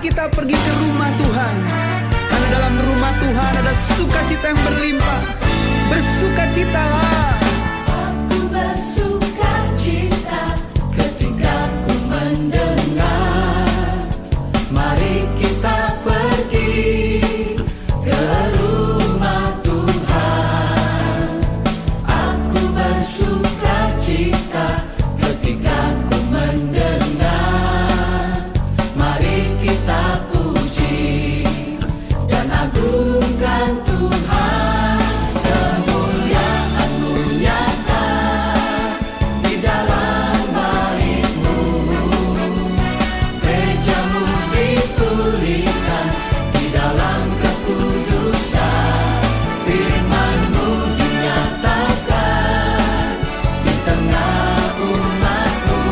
kita pergi ke rumah Tuhan, karena dalam rumah Tuhan ada sukacita yang berlimpah. Bersukacitalah. Aku bersukacita ketika ku mendengar, mari kita pergi ke rumah Tuhan. Aku bersukacita ketika ku mendengar, mari kita puji dan agungkan Tuhan. Kemuliaan-Mu nyata di dalam bait-Mu, gereja-Mu dipulihkan di dalam kekudusan. Firman-Mu dinyatakan di tengah umat-Mu,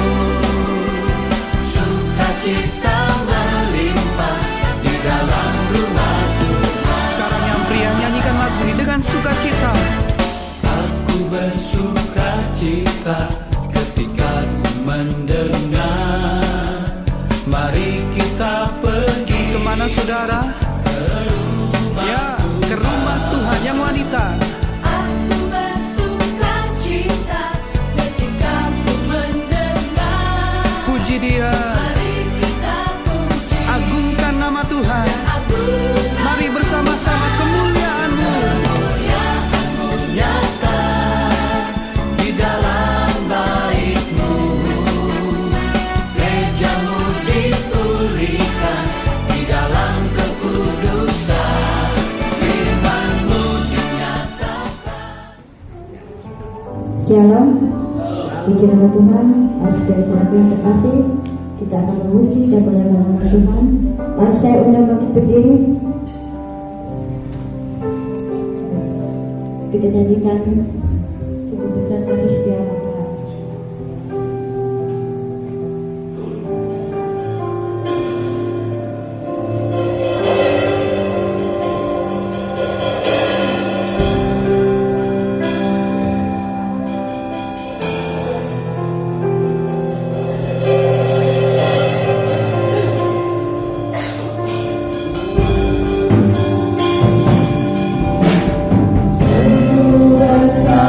sukacita melimpah di dalam rumah Tuhan. Sekarang yang pria, nyanyikan lagu ini dengan sukacita. Aku bersukacita ketika ku mendengar, mari kita pergi. Kemana saudara? Ya, ke rumah Tuhan yang wanita. Aku bersukacita ketika ku mendengar, Puji Dia, mari kita puji agungkan nama Tuhan. agungkan Mari bersama-sama kemuliaan-Mu. kemuliaan-Mu nyata di dalam bait-Mu, gereja-Mu dipulihkan di dalam kekudusan. Firman-Mu dinyatakan. Shalom, puji nama Tuhan. Hari dari satu yang terkasih, kita akan memuji dan menyembah nama Tuhan. Mari saya undang bangkit berdiri. Kita nyanyikan sungguh besar kasih setia Tuhan. Besar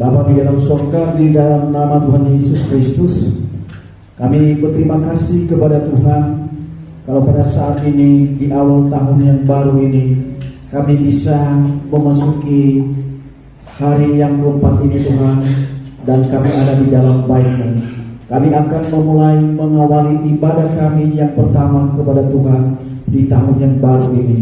Bapa di dalam surga, di dalam nama Tuhan Yesus Kristus, kami berterima kasih kepada Tuhan kalau pada saat ini di awal tahun yang baru ini kami bisa memasuki hari yang keempat ini Tuhan, dan kami ada di dalam baik-Mu. Kami akan memulai mengawali ibadah kami yang pertama kepada Tuhan di tahun yang baru ini.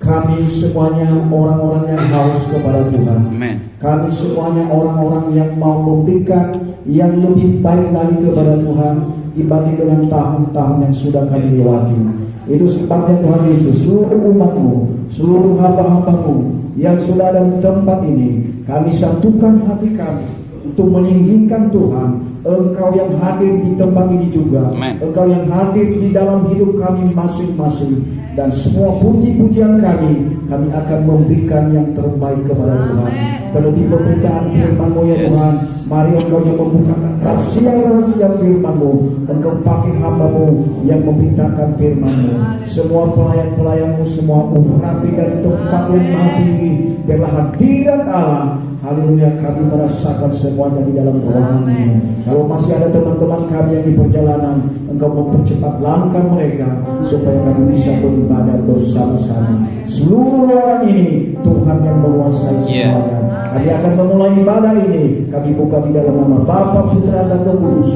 Kami semuanya orang-orang yang haus kepada Tuhan. Amen. Kami semuanya orang-orang yang mau memberikan yang lebih baik lagi kepada Tuhan dibanding dengan tahun-tahun yang sudah kami lewati. Itu sebabnya Tuhan Yesus, seluruh umat-Mu, seluruh hamba-hamba-Mu yang sudah ada di tempat ini, kami satukan hati kami untuk meninggikan Tuhan. Engkau yang hadir di tempat ini juga. Amen. Engkau yang hadir di dalam hidup kami masing-masing. Dan semua puji-pujian kami akan memberikan yang terbaik kepada Tuhan. Terlebih pemberitaan firman-Mu ya Tuhan, mari Engkau yang membukakan rahasia-rahasia firman-Mu. Engkau pakai hamba-Mu yang memberitakan firman-Mu. Semua pelayan-pelayan-Mu semua urapi dari tempat yang maha tinggi. Biarlah hadirat Allah, haleluya, kami merasakan semuanya di dalam ruangan-Mu. Kalau masih ada teman-teman kami yang di perjalanan, Engkau mempercepat langkah mereka supaya kami bisa beribadah bersama-sama. Seluruh orang ini Tuhan yang menguasai semuanya. Kami akan memulai ibadah ini. Kami buka di dalam nama Bapa, Putra, dan Roh Kudus.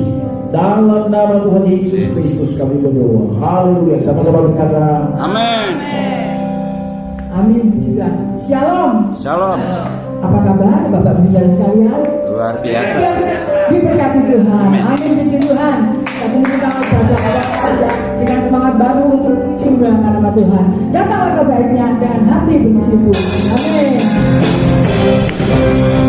Dalam nama Tuhan Yesus Kristus kami berdoa. Haleluya. Sama-sama berkata, Amin. Amin. Juga. Shalom. Shalom. Apa kabar Bapak Ibu Saudara sekalian? Luar biasa. Diberkati Tuhan. Amin. Puji Tuhan. Kami kita saja dengan semangat baru untuk menyembah nama Tuhan. Datanglah ke baiknya dengan hati bersyukur. Amin. Yeah.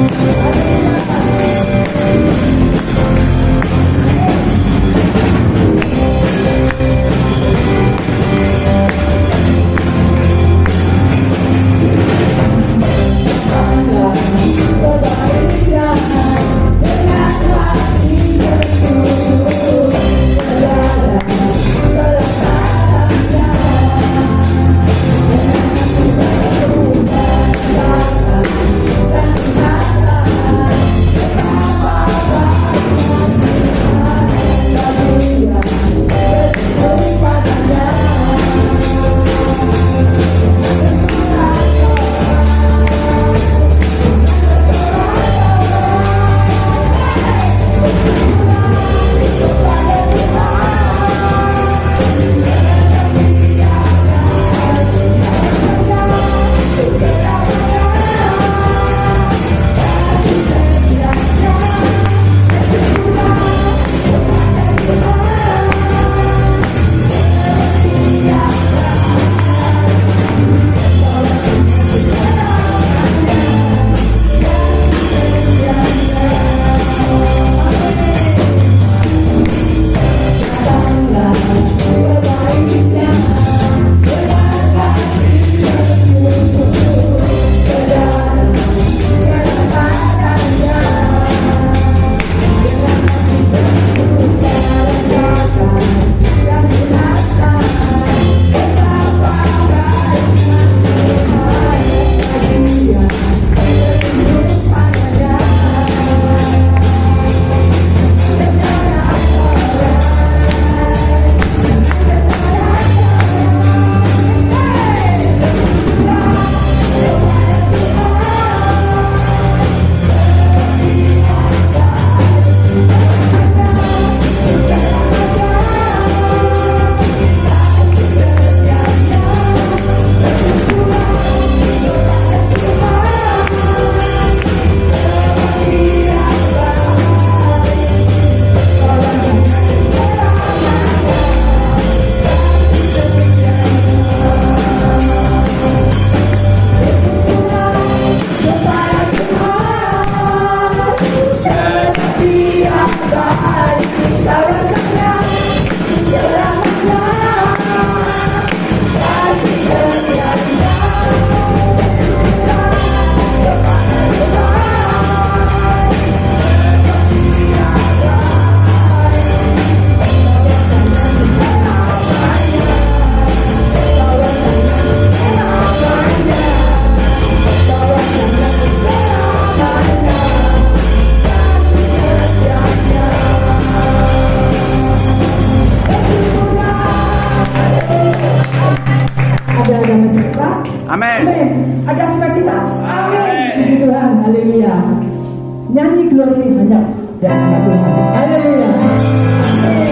damai sejahtera. Amin. Ada sukacita. Amin. Puji Tuhan. Haleluya. Nyanyi glory hanya dan nama Tuhan. Haleluya. Amin.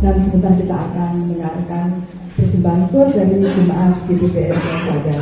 Dan sebentar kita akan mendengarkan persembahan tur dari jemaat GBPS yang saja.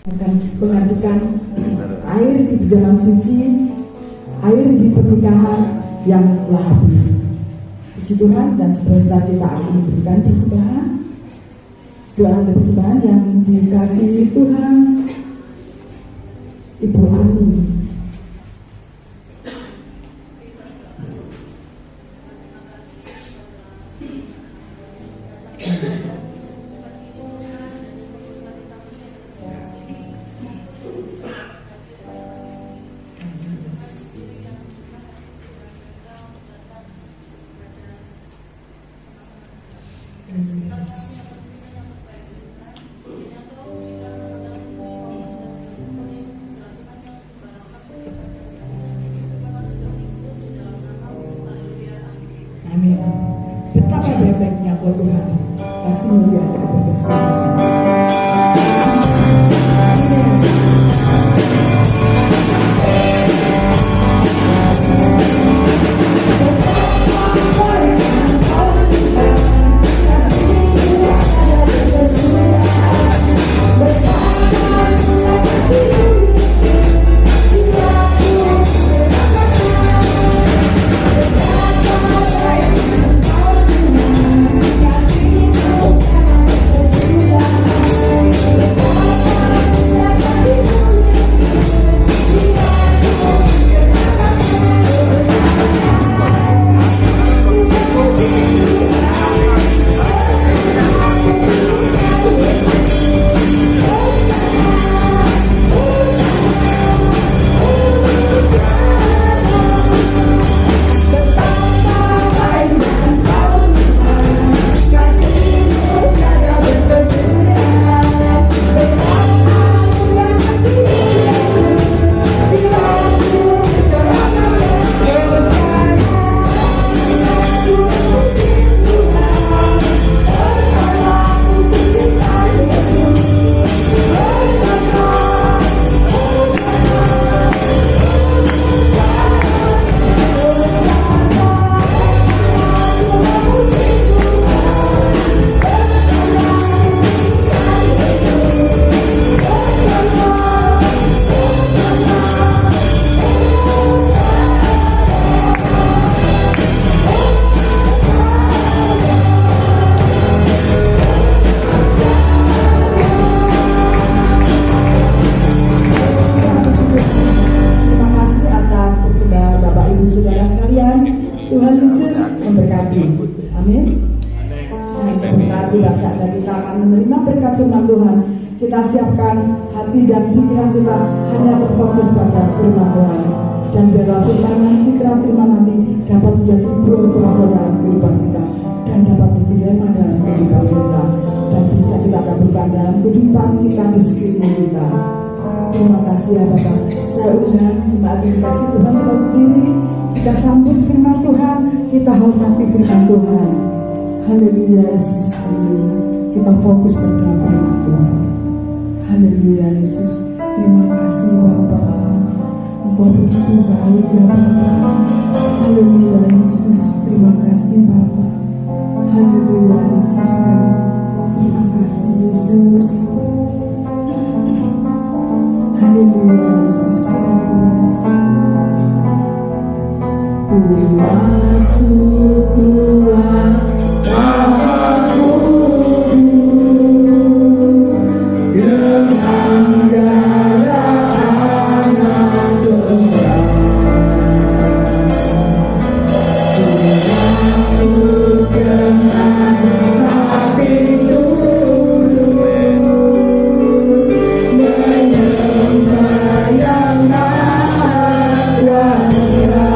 akan menggantikan air di perjamuan suci, air di pernikahan yang telah habis. Puji Tuhan, dan sebentar kita akan memberikan persembahan, doa dan persembahan yang dikasihi Tuhan. Ibu Ani. Amin. Betapa bebeknya buat Tuhan, kasih-Mu di antara berkesudahan. Tuhan Yesus memberkati. Amin. Nah, sebentar kita saatnya kita akan menerima berkat firman Tuhan. Kita siapkan hati dan pikiran kita hanya berfokus pada firman Tuhan. Dan biarlah firman nanti dapat menjadi buah-buah dalam kehidupan kita dan dapat diterima dalam kehidupan kita dan bisa kita kabulkan dalam kehidupan kita di sekitar kita. Terima kasih ya Bapak. Saya undang jemaat yang dikasih Tuhan kita berdiri. Kita sambut firman Tuhan, kita hormati firman Tuhan. Haleluya Yesus, haleluya. Kita fokus pada firman Tuhan. Haleluya Yesus. Terima kasih Bapak. Engkau begitu baik ya Bapak. Haleluya Yesus. Terima kasih Bapak. Haleluya Yesus. Terima kasih Yesus. Haleluya Yesus. Masuk Tuhan, aku dengan darah anak domba. Masuk dengan hati tulus, menyembah yang maha kuasa.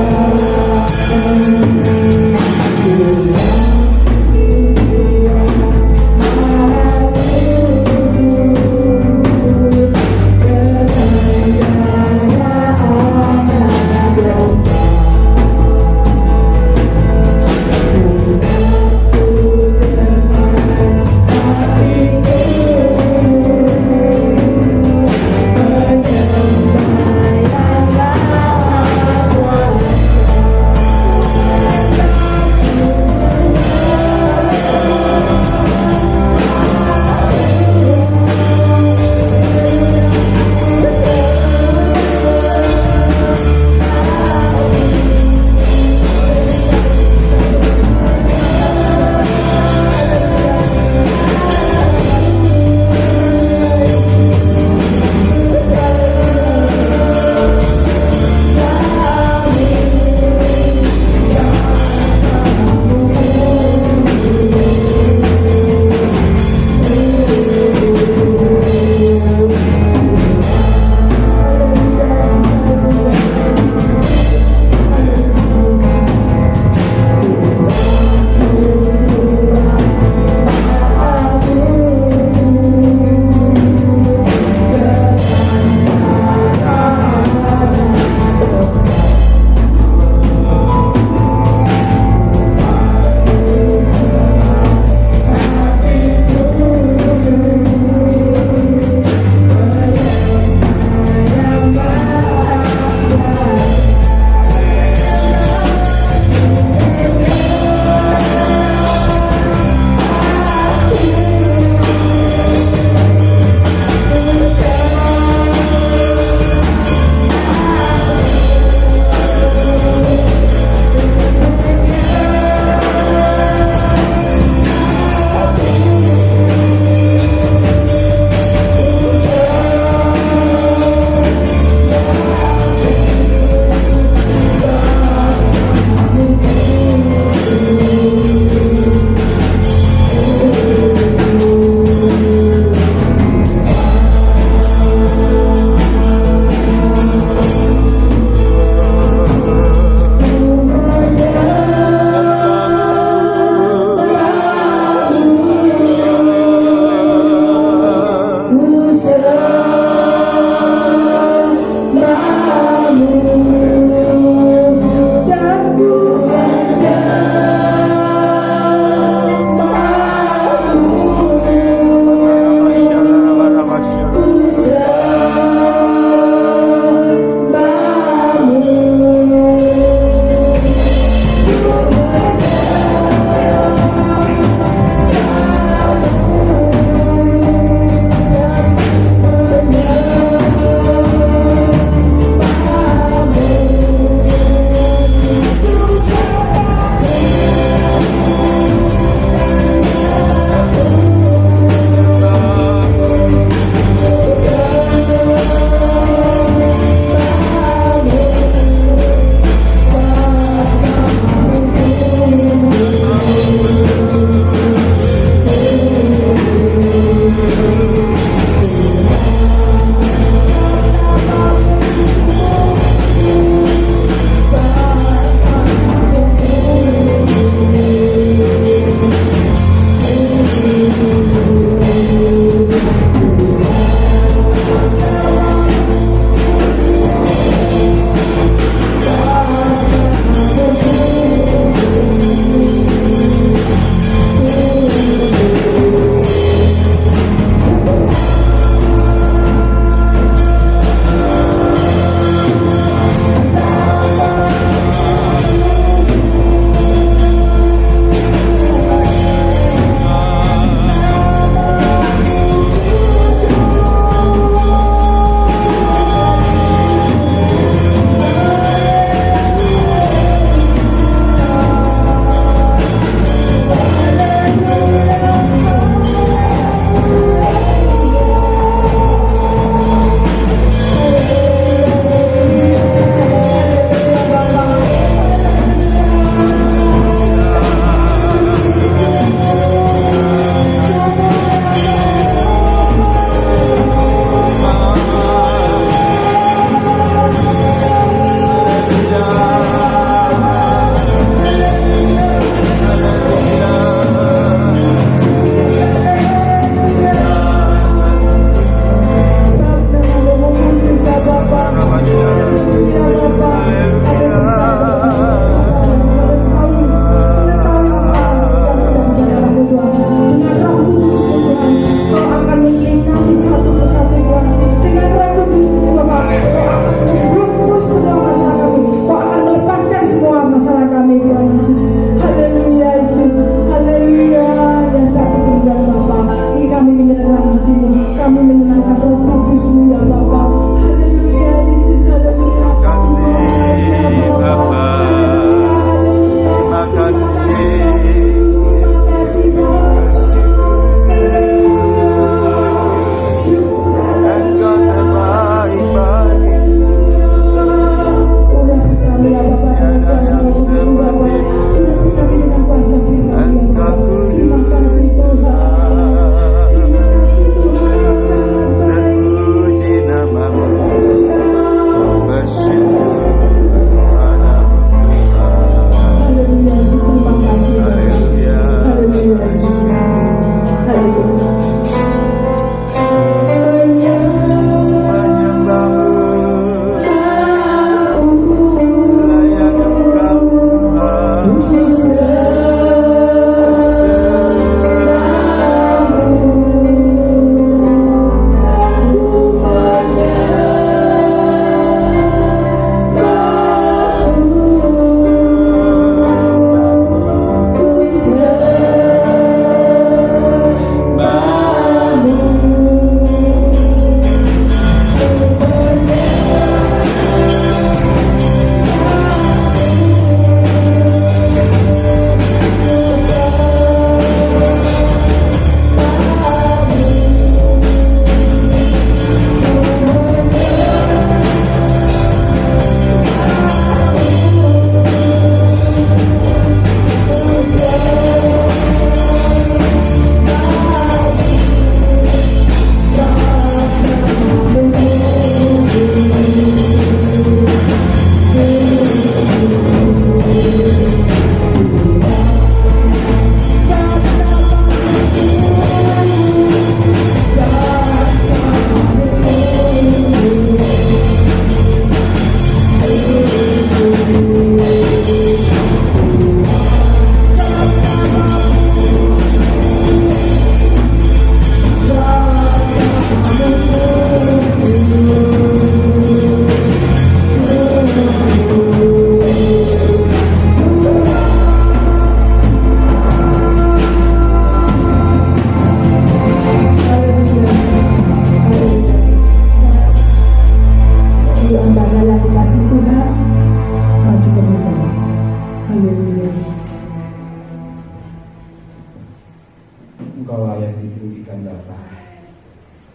Bapa.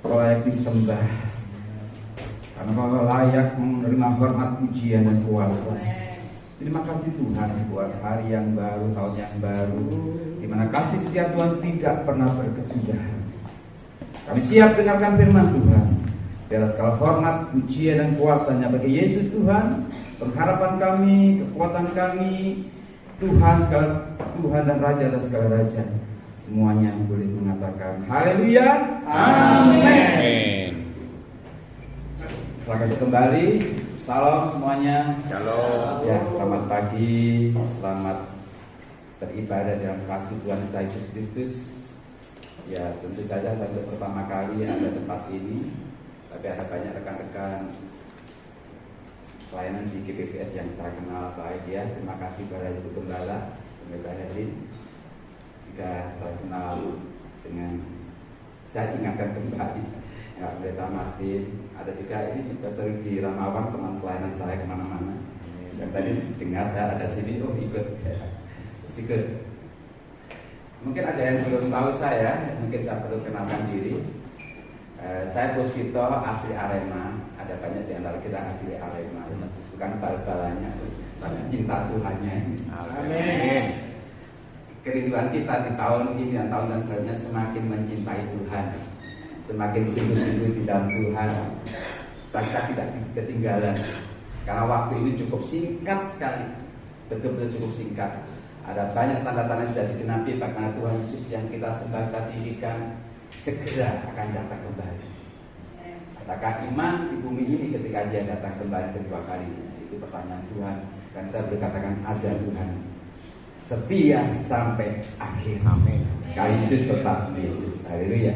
Kau layak disembah, karena Kau layak menerima hormat, pujian dan kuasa. Terima kasih Tuhan buat hari yang baru, tahun yang baru, di mana kasih setia Tuhan tidak pernah berkesudahan. Kami siap dengarkan firman Tuhan. Biarlah segala hormat, pujian dan kuasanya bagi Yesus Tuhan, pengharapan kami, kekuatan kami, Tuhan segala Tuhan dan Raja atas segala Raja. Semuanya boleh mengatakan haleluya, amin. Selamat kembali. Salam semuanya. Shalom. Ya, selamat pagi, selamat beribadah dalam kasih Tuhan kita Yesus Kristus. Ya, tentu saja untuk pertama kali ada tempat ini, tapi ada banyak rekan-rekan pelayanan di GPPS yang saya kenal baik ya. Terima kasih kepada Ibu Gembala, Pendeta Herlin. Juga saya kenal dengan, saya ingatkan kembali ya, Pendeta Martin. Ada juga ini Pastor di Ramawan, teman pelayanan saya kemana-mana. Yang tadi dengar saya ada sini, oh ikut ya. Ikut. Mungkin ada yang belum tahu saya, mungkin saya perlu kenalkan diri. Saya Puspito, asli Arema. Ada banyak di antara kita asli Arema, bukan bal-balannya, tapi cinta Tuhannya. Amin. Kerinduan kita di tahun ini dan tahun selanjutnya semakin mencintai Tuhan, semakin sungguh-sungguh di dalam Tuhan. Kita tidak ketinggalan, karena waktu ini cukup singkat sekali, betul-betul cukup singkat. Ada banyak tanda-tanda yang sudah digenapi, karena Tuhan Yesus yang kita sembah, kita dirikan segera akan datang kembali. Katakan iman di bumi ini ketika Dia datang kembali kedua kalinya. Itu pertanyaan Tuhan, dan saya boleh katakan ada Tuhan setia sampai akhir. Amin. Sekali Yesus tetap Yesus. Haleluya.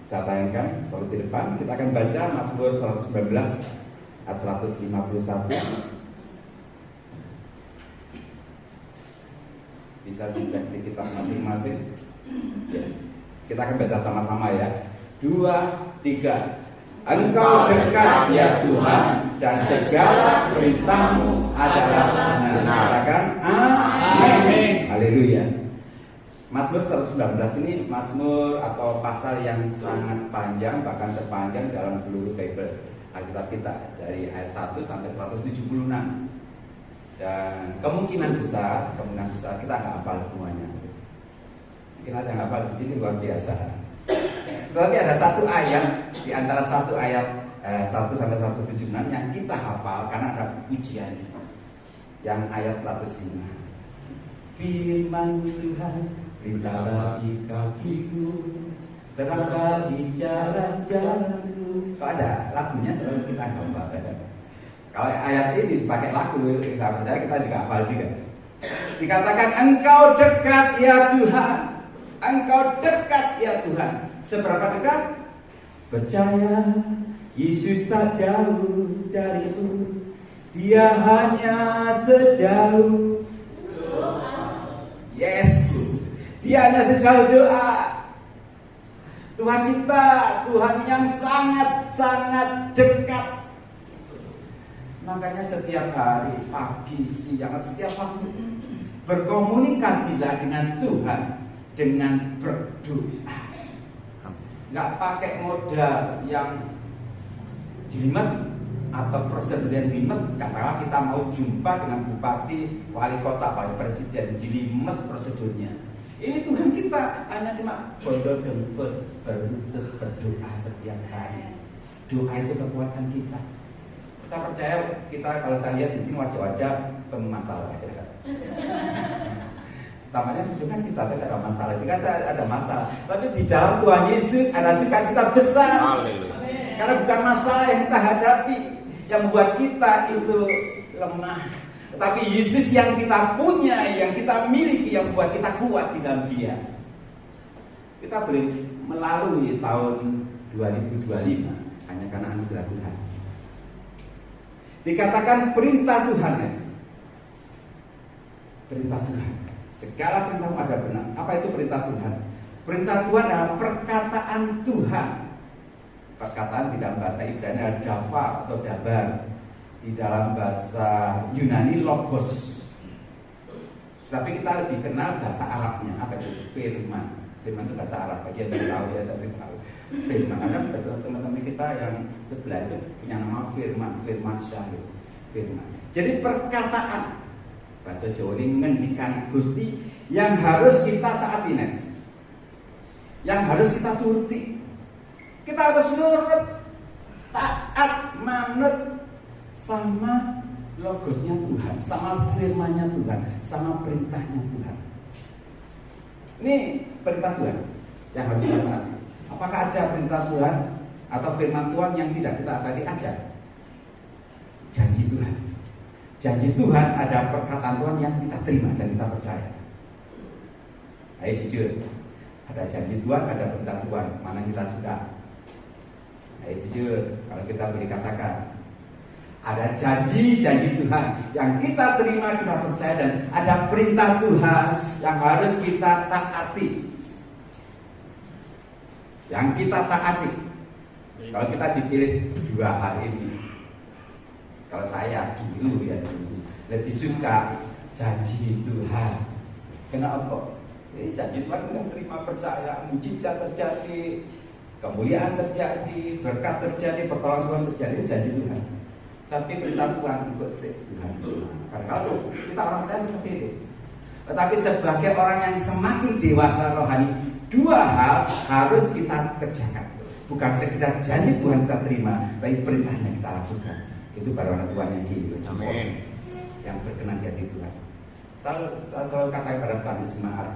Saya tayangkan selalu di depan. Kita akan baca Mazmur 119 ayat 151. Bisa dicek di kitab masing-masing ya. Kita akan baca sama-sama ya. 2, 3. Engkau dekat ya Tuhan, dan segala perintah-Mu adalah benar. Katakan amin. Haleluya. Mazmur 119 ini mazmur atau pasal yang sangat panjang, bahkan terpanjang dalam seluruh Bible Alkitab kita, dari ayat 1 sampai 176. Dan kemungkinan besar kita nggak hafal semuanya. Mungkin ada yang hafal di sini luar biasa. Tetapi ada satu ayat di antara satu ayat 1 sampai 176 yang kita hafal karena ada pujiannya. Yang ayat 105. Firman Tuhan, berita bagi kakiku, terang bagi jalan-jalanku. Kalau ada lagunya selalu kita hafal. Kalau ayat ini dipakai lagu, saya percaya kita juga hafal juga. Dikatakan engkau dekat ya Tuhan, engkau dekat ya Tuhan. Seberapa dekat? Percaya Yesus tak jauh darimu, Dia hanya sejauh doa. Yes, Dia hanya sejauh doa. Tuhan kita, Tuhan yang sangat-sangat dekat. Makanya setiap hari, pagi, siang, setiap waktu berkomunikasilah dengan Tuhan dengan berdoa. Nggak pakai modal yang jelimet atau prosedur yang jelimet. Katakanlah kita mau jumpa dengan bupati, wali kota, presiden, jelimet prosedurnya. Ini Tuhan kita hanya cuma bodoh-dempet berlutut berdoa setiap hari. Doa itu kekuatan kita. Saya percaya kita, kalau saya lihat di sini wajah-wajah penuh masalah ya. Tampaknya sukacita tidak ada masalah. Juga saya ada masalah, tapi di dalam Tuhan Yesus ada sukacita besar. Haleluya. Karena bukan masalah yang kita hadapi yang membuat kita itu lemah, tetapi Yesus yang kita punya, yang kita miliki, yang membuat kita kuat di dalam Dia. Kita boleh melalui tahun 2025 hanya karena anugerah Tuhan. Dikatakan perintah Tuhan, next. Perintah Tuhan. Segala perintah ada benar. Apa itu perintah Tuhan? Perintah Tuhan adalah perkataan Tuhan. Perkataan di dalam bahasa Ibrani adalah dava atau dabar. Di dalam bahasa Yunani logos. Tapi kita lebih kenal bahasa Arabnya. Apa itu? Firman. Firman itu bahasa Arab, bagi yang tahu ya saya tahu. Firman, ada teman-teman kita yang sebelah itu punya nama Firman Syahid. Firman. Jadi perkataan bahasa Jawa ini ngendikan Gusti yang harus kita taati, next. Yang harus kita turuti. Kita harus nurut, taat, manut sama logosnya Tuhan, sama firman-Nya Tuhan, sama perintahnya Tuhan. Ini perintah Tuhan yang harus kita taati. Apakah ada perintah Tuhan atau firman Tuhan yang tidak kita taati? Ada. Janji Tuhan. Janji Tuhan ada perkataan Tuhan yang kita terima dan kita percaya. Ayo jujur. Ada janji Tuhan, ada perintah Tuhan. Mana kita suka? Ayo jujur. Kalau kita boleh katakan, ada janji Tuhan yang kita terima, kita percaya, dan ada perintah Tuhan yang harus kita taati. Yang kita taati. Kalau kita dipilih dua hal ini, kalau saya dulu lebih suka janji Tuhan. Kenapa? Ini janji Tuhan kita terima, percaya, mujizat terjadi, kemuliaan terjadi, berkat terjadi, pertolongan Tuhan terjadi, itu janji Tuhan. Tapi perintah Tuhan untuk Tuhan. Karena kalau kita orang percaya seperti itu. Tetapi sebagai orang yang semakin dewasa rohani, dua hal harus kita kerjakan. Bukan sekedar janji Tuhan kita terima, tapi perintahnya kita lakukan. Itu baru anak Tuhan yang gini. Amin. Yang berkenan di hati Tuhan. Saya selalu katakan kepada Tuhan Jemaat,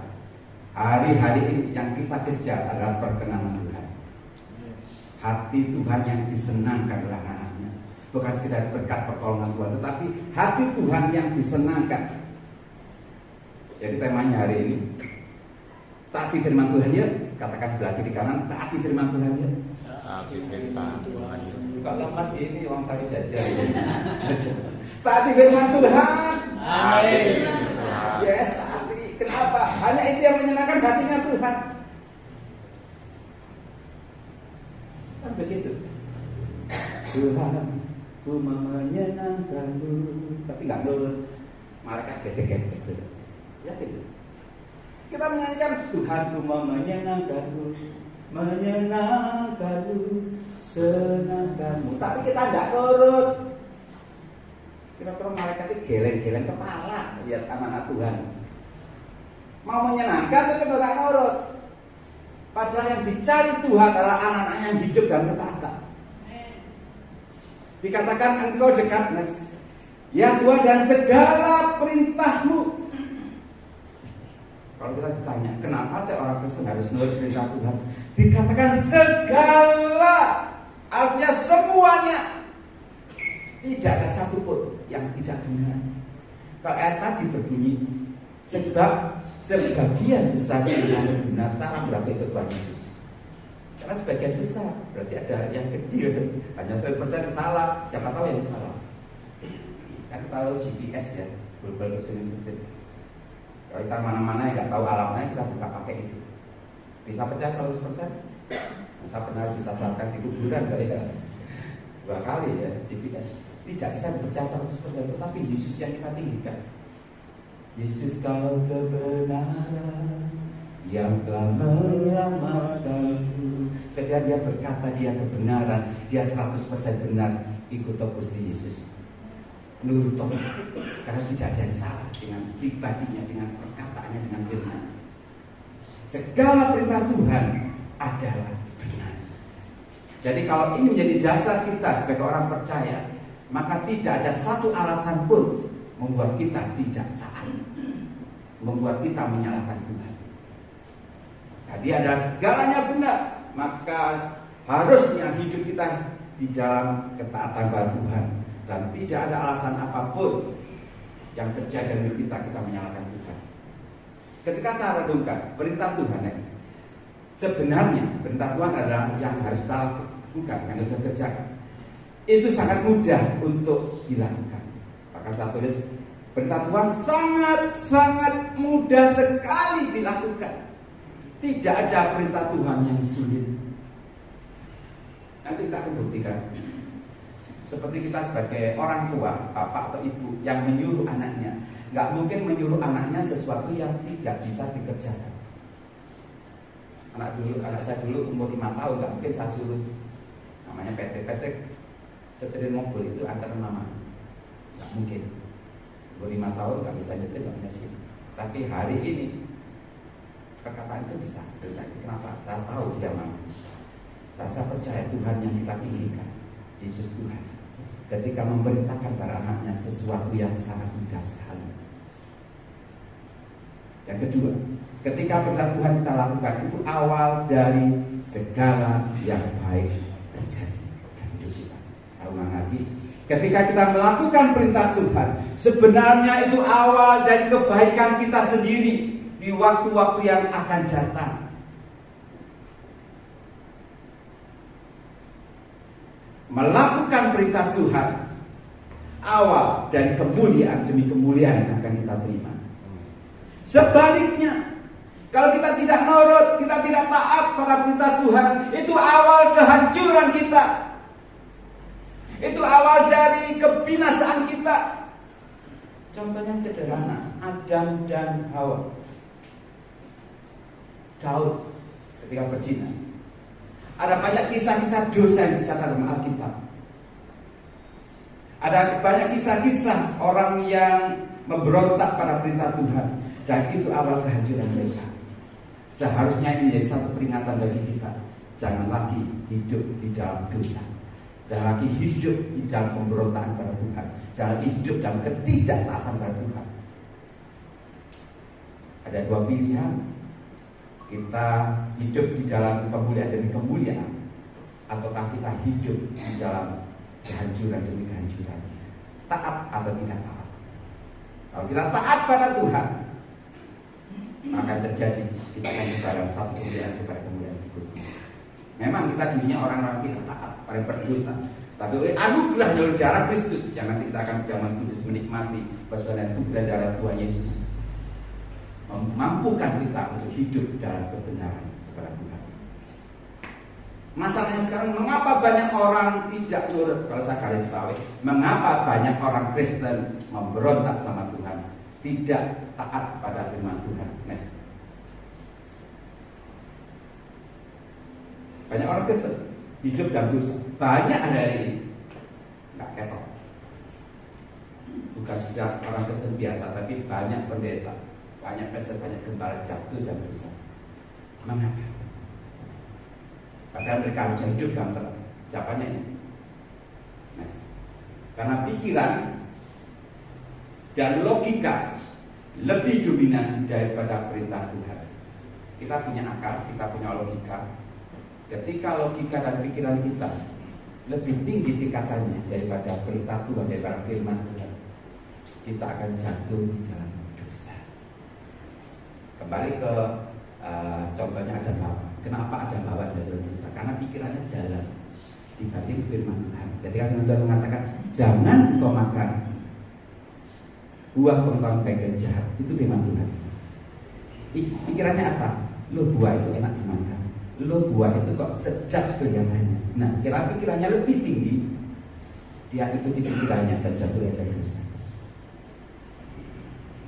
hari-hari ini yang kita kejar adalah perkenanan Tuhan. Hati Tuhan yang disenangkan oleh anak-anaknya. Bukan sekedar berkat pertolongan Tuhan, tetapi hati Tuhan yang disenangkan. Jadi temanya hari ini, taati firman Tuhan ya. Katakan sebelah kiri kanan, taati firman Tuhan ya. Taati firman Tuhan ya. Kalau mas ini uang saya jajan. Taati firman Tuhan. Amin. Yes, taati. Kenapa? Hanya itu yang menyenangkan hatinya Tuhan. Kan begitu. Tuhan, ku menyenangkanmu, tapi nggak nurut. Malaikat gedek-gedek sudah. Ya gitu. Kita menyanyikan Tuhan, ku menyenangkanmu, menyenangkanmu, senangkanmu. Tapi kita nggak nurut. Kira-kira malaikat itu geleng-geleng kepala lihat anak-anak Tuhan. Mau menyenangkan tapi nggak nurut. Padahal yang dicari Tuhan adalah anak-anak yang hidup dan ketaatan. Dikatakan engkau dekat, next. Ya Tuhan, dan segala perintahmu. Kalau kita ditanya, kenapa seorang Kristen harus nurut perintah Tuhan? Dikatakan segala, artinya semuanya. Tidak ada satupun yang tidak benar. Kalau ayat tadi berbunyi, sebab sebagian besar yang benar, salah berarti itu Tuhan Yesus. Karena sebagian besar, berarti ada yang kecil. Hanya 1% salah, siapa tahu yang salah. Kan kita tahu GPS ya, Global Positioning System. Kalau kita mana-mana yang nggak tahu alamnya, kita buka pakai itu. Bisa percaya 100%? Saya pernah disasarkan di kuburan ya. 2 kali ya GPS. Tidak bisa dipercaya 100%, tetapi Yesus yang kita tinggikan. Yesus kau kebenaran yang telah menyelamatkanku. Ketika dia berkata dia kebenaran, dia 100% benar, ikut Gusti Yesus. Nurut karena tidak ada yang salah dengan pribadinya, dengan perkataannya, dengan firman. Segala perintah Tuhan adalah benar. Jadi kalau ini menjadi dasar kita sebagai orang percaya, maka tidak ada satu alasan pun membuat kita tidak taat, membuat kita menyalahkan Tuhan. Jadi adalah segalanya benar, maka harusnya hidup kita di dalam ketaatan kepada Tuhan. Dan tidak ada alasan apapun yang terjadi dari kita menyalahkan Tuhan. Ketika saya renungkan perintah Tuhan, next. Sebenarnya perintah Tuhan adalah yang harus kita lakukan, yang harus kita kerjakan. Itu sangat mudah untuk dilakukan. Maka saya tulis, perintah Tuhan sangat mudah sekali dilakukan. Tidak ada perintah Tuhan yang sulit. Nanti kita akan buktikan. Seperti kita sebagai orang tua, bapak atau ibu yang menyuruh anaknya, nggak mungkin menyuruh anaknya sesuatu yang tidak bisa dikerjakan. Anak saya dulu umur 5 tahun, nggak mungkin saya suruh namanya PT setir mobil itu antar nama, nggak mungkin. Umur 5 tahun nggak bisa nyetir, nggak punya SIM. Tapi hari ini perkataan itu bisa terjadi. Kenapa? Saya tahu dia mampu. Saya percaya Tuhan yang kita inginkan, Yesus Tuhan, ketika memerintahkan para anaknya sesuatu yang sangat mudah sekali. Yang kedua, ketika perintah Tuhan kita lakukan, itu awal dari segala yang baik terjadi dalam hidup kita. Saya ulang lagi, ketika kita melakukan perintah Tuhan, sebenarnya itu awal dari kebaikan kita sendiri di waktu-waktu yang akan datang. Melakukan perintah Tuhan, awal dari kemuliaan demi kemuliaan yang akan kita terima. Sebaliknya, kalau kita tidak nurut, kita tidak taat pada perintah Tuhan, itu awal kehancuran kita. Itu awal dari kebinasaan kita. Contohnya sederhana, Adam dan Hawa. Daud ketika berzina. Ada banyak kisah-kisah dosa yang dicatat dalam Alkitab. Ada banyak kisah-kisah orang yang memberontak pada perintah Tuhan, dan itu awal kehancuran mereka. Seharusnya ini menjadi satu peringatan bagi kita. Jangan lagi hidup di dalam dosa. Jangan lagi hidup di dalam pemberontakan pada Tuhan. Jangan lagi hidup dalam ketidaktaatan pada Tuhan. Ada dua pilihan. Kita hidup di dalam kemuliaan demi kemuliaan, ataukah kita hidup di dalam kehancuran demi kehancuran. Taat atau tidak taat. Kalau kita taat pada Tuhan, maka terjadi kita akan berjalan satu kemuliaan kepada kemuliaan berikutnya. Memang kita dulunya orang-orang tidak taat, paling berdosa, tapi oleh anugerah oleh darah Kristus, jangan kita akan zaman kudus menikmati persaudaraan tubuh dan darah Tuhan Yesus, memampukan kita untuk hidup dalam kebenaran kepada Tuhan. Masalahnya sekarang, mengapa banyak orang tidak nurut? Kalau saya garis bawahi, mengapa banyak orang Kristen memberontak sama Tuhan, tidak taat pada firman Tuhan? Next. Banyak orang Kristen hidup dalam dosa. Banyak hari ini nggak ketok. Bukan sudah orang Kristen biasa, tapi banyak pendeta, banyak pastor, banyak gembala jatuh dalam dosa. Mengapa? Padahal mereka harus hidup dalam terang. Jawabannya ini. Next. Karena pikiran dan logika lebih dominan daripada perintah Tuhan. Kita punya akal, kita punya logika. Ketika logika dan pikiran kita lebih tinggi tingkatannya daripada perintah Tuhan, daripada firman Tuhan, kita akan jatuh di dalam dosa. Kembali ke contohnya Adam Hawa. Kenapa Adam Hawa jatuh dalam dosa? Karena pikirannya jalan dibanding firman Tuhan. Jadi kan Tuhan mengatakan, jangan kau makan buah pengetahuan baik dan jahat. Itu firman Tuhan. Pikirannya apa? Lo buah itu enak dimakan, lo buah itu kok sedap kelihatannya. Nah, kira pikirannya lebih tinggi, dia ikuti pikirannya dan jatuh dalam dosa.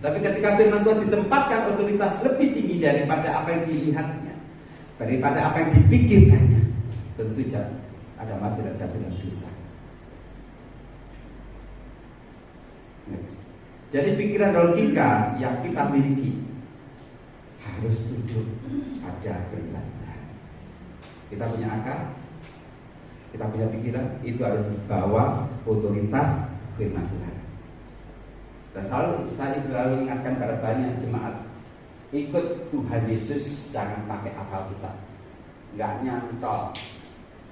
Tapi ketika firman Tuhan ditempatkan otoritas lebih tinggi daripada apa yang dilihatnya, daripada apa yang dipikirkannya, tentu Adam tidak jatuh dalam dosa. Next. Jadi pikiran dan logika yang kita miliki harus tunduk pada perintah Tuhan. Kita punya akal, kita punya pikiran, itu harus dibawa otoritas firman Tuhan. Dan selalu saya ingatkan pada banyak jemaat, ikut Tuhan Yesus jangan pakai akal kita, nggak nyantol.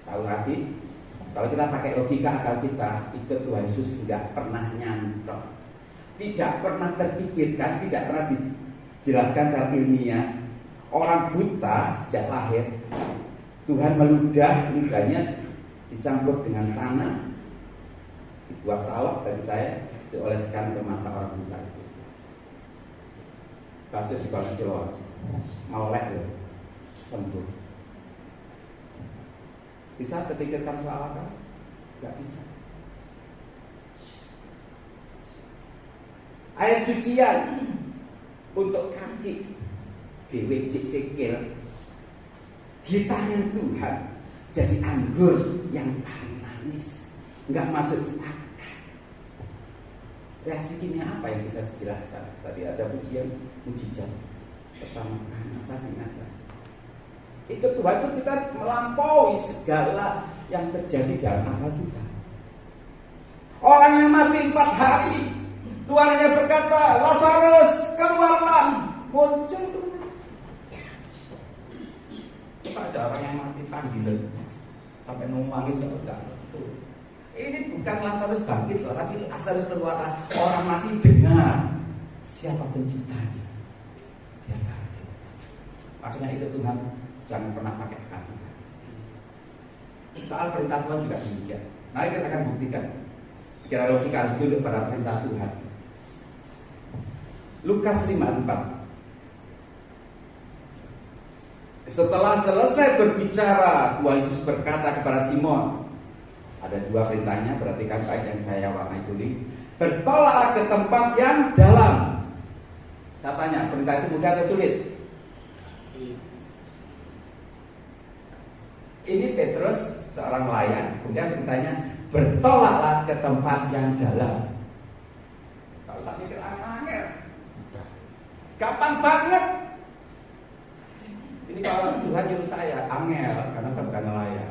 Selalu lagi, kalau kita pakai logika akal kita, ikut Tuhan Yesus nggak pernah nyantol, tidak pernah terpikirkan, tidak pernah dijelaskan secara ilmiah. Orang buta sejak lahir, Tuhan meludah ludahnya dicampur dengan tanah, dibuat salep bagi saya, dioleskan ke mata orang buta itu. Basuh di bawah kilauan, melek loh, sembuh. Bisa terpikirkan soal akal? Gak bisa. Air cucian untuk kaki, diwejik sikil, di tangan Tuhan jadi anggur yang paling manis, nggak masuk di akal. Reaksi kimia apa yang bisa dijelaskan? Tadi ada pujian mujizat pertama karena saya ingatkan. Ikut Tuhan itu kita melampaui segala yang terjadi dalam akal kita. Orang yang mati 4 hari, Tuhan hanya berkata, Lazarus keluarlah, muncul keluar. Kita ada orang yang mati panggilan sampai nangis enggak betul. Ini bukan Lazarus bangkit, tapi Lazarus keluarlah. Orang mati dengar siapa penciptanya, dia bangkit. Makanya itu Tuhan jangan pernah pakai hati. Soal perintah Tuhan juga demikian. Mari kita akan buktikan. Kira logika harus duduk pada perintah Tuhan. Lukas 5:4. Setelah selesai berbicara, Tuhan Yesus berkata kepada Simon, ada 2 perintahnya, perhatikan baik yang saya warnai kuning. Bertolaklah ke tempat yang dalam. Saya tanya, perintah itu mudah atau sulit? Ini Petrus seorang nelayan, kemudian perintahnya bertolaklah ke tempat yang dalam. Kalau usah mikir angel, gampang banget. Ini kalau Tuhan nyuruh saya angel, karena saya bukan nelayan.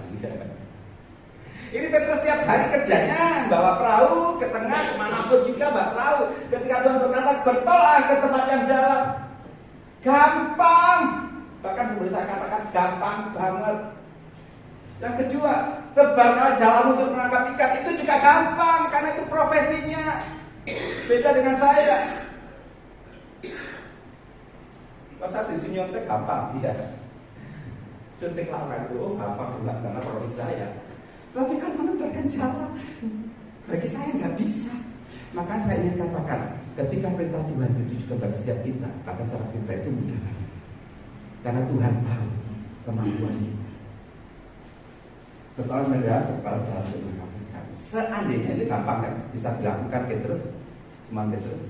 Ini Petrus setiap hari kerjanya bawa perahu ke tengah, kemanapun juga bawa perahu. Ketika Tuhan berkata bertolak ke tempat yang dalam, gampang. Bahkan sebelum saya katakan gampang banget. Yang kedua, tebarkanlah jalan untuk menangkap ikan. Itu juga gampang, karena itu profesinya. Beda dengan saya. Kalau saya disuntik gampang, iya. Suntik lawan itu gampang juga karena profesi saya. Tapi kan menebarkan jalan, bagi saya nggak bisa. Maka saya ingin katakan, ketika perintah Tuhan itu juga bagi setiap kita, bahkan cara pribadi itu mudah banget. Karena Tuhan tahu kemampuan kita. Bertolak mendarat kepala jalan untuk menangkap. Seandainya ini gampang kan, bisa dilakukan Petrus, Simon Petrus.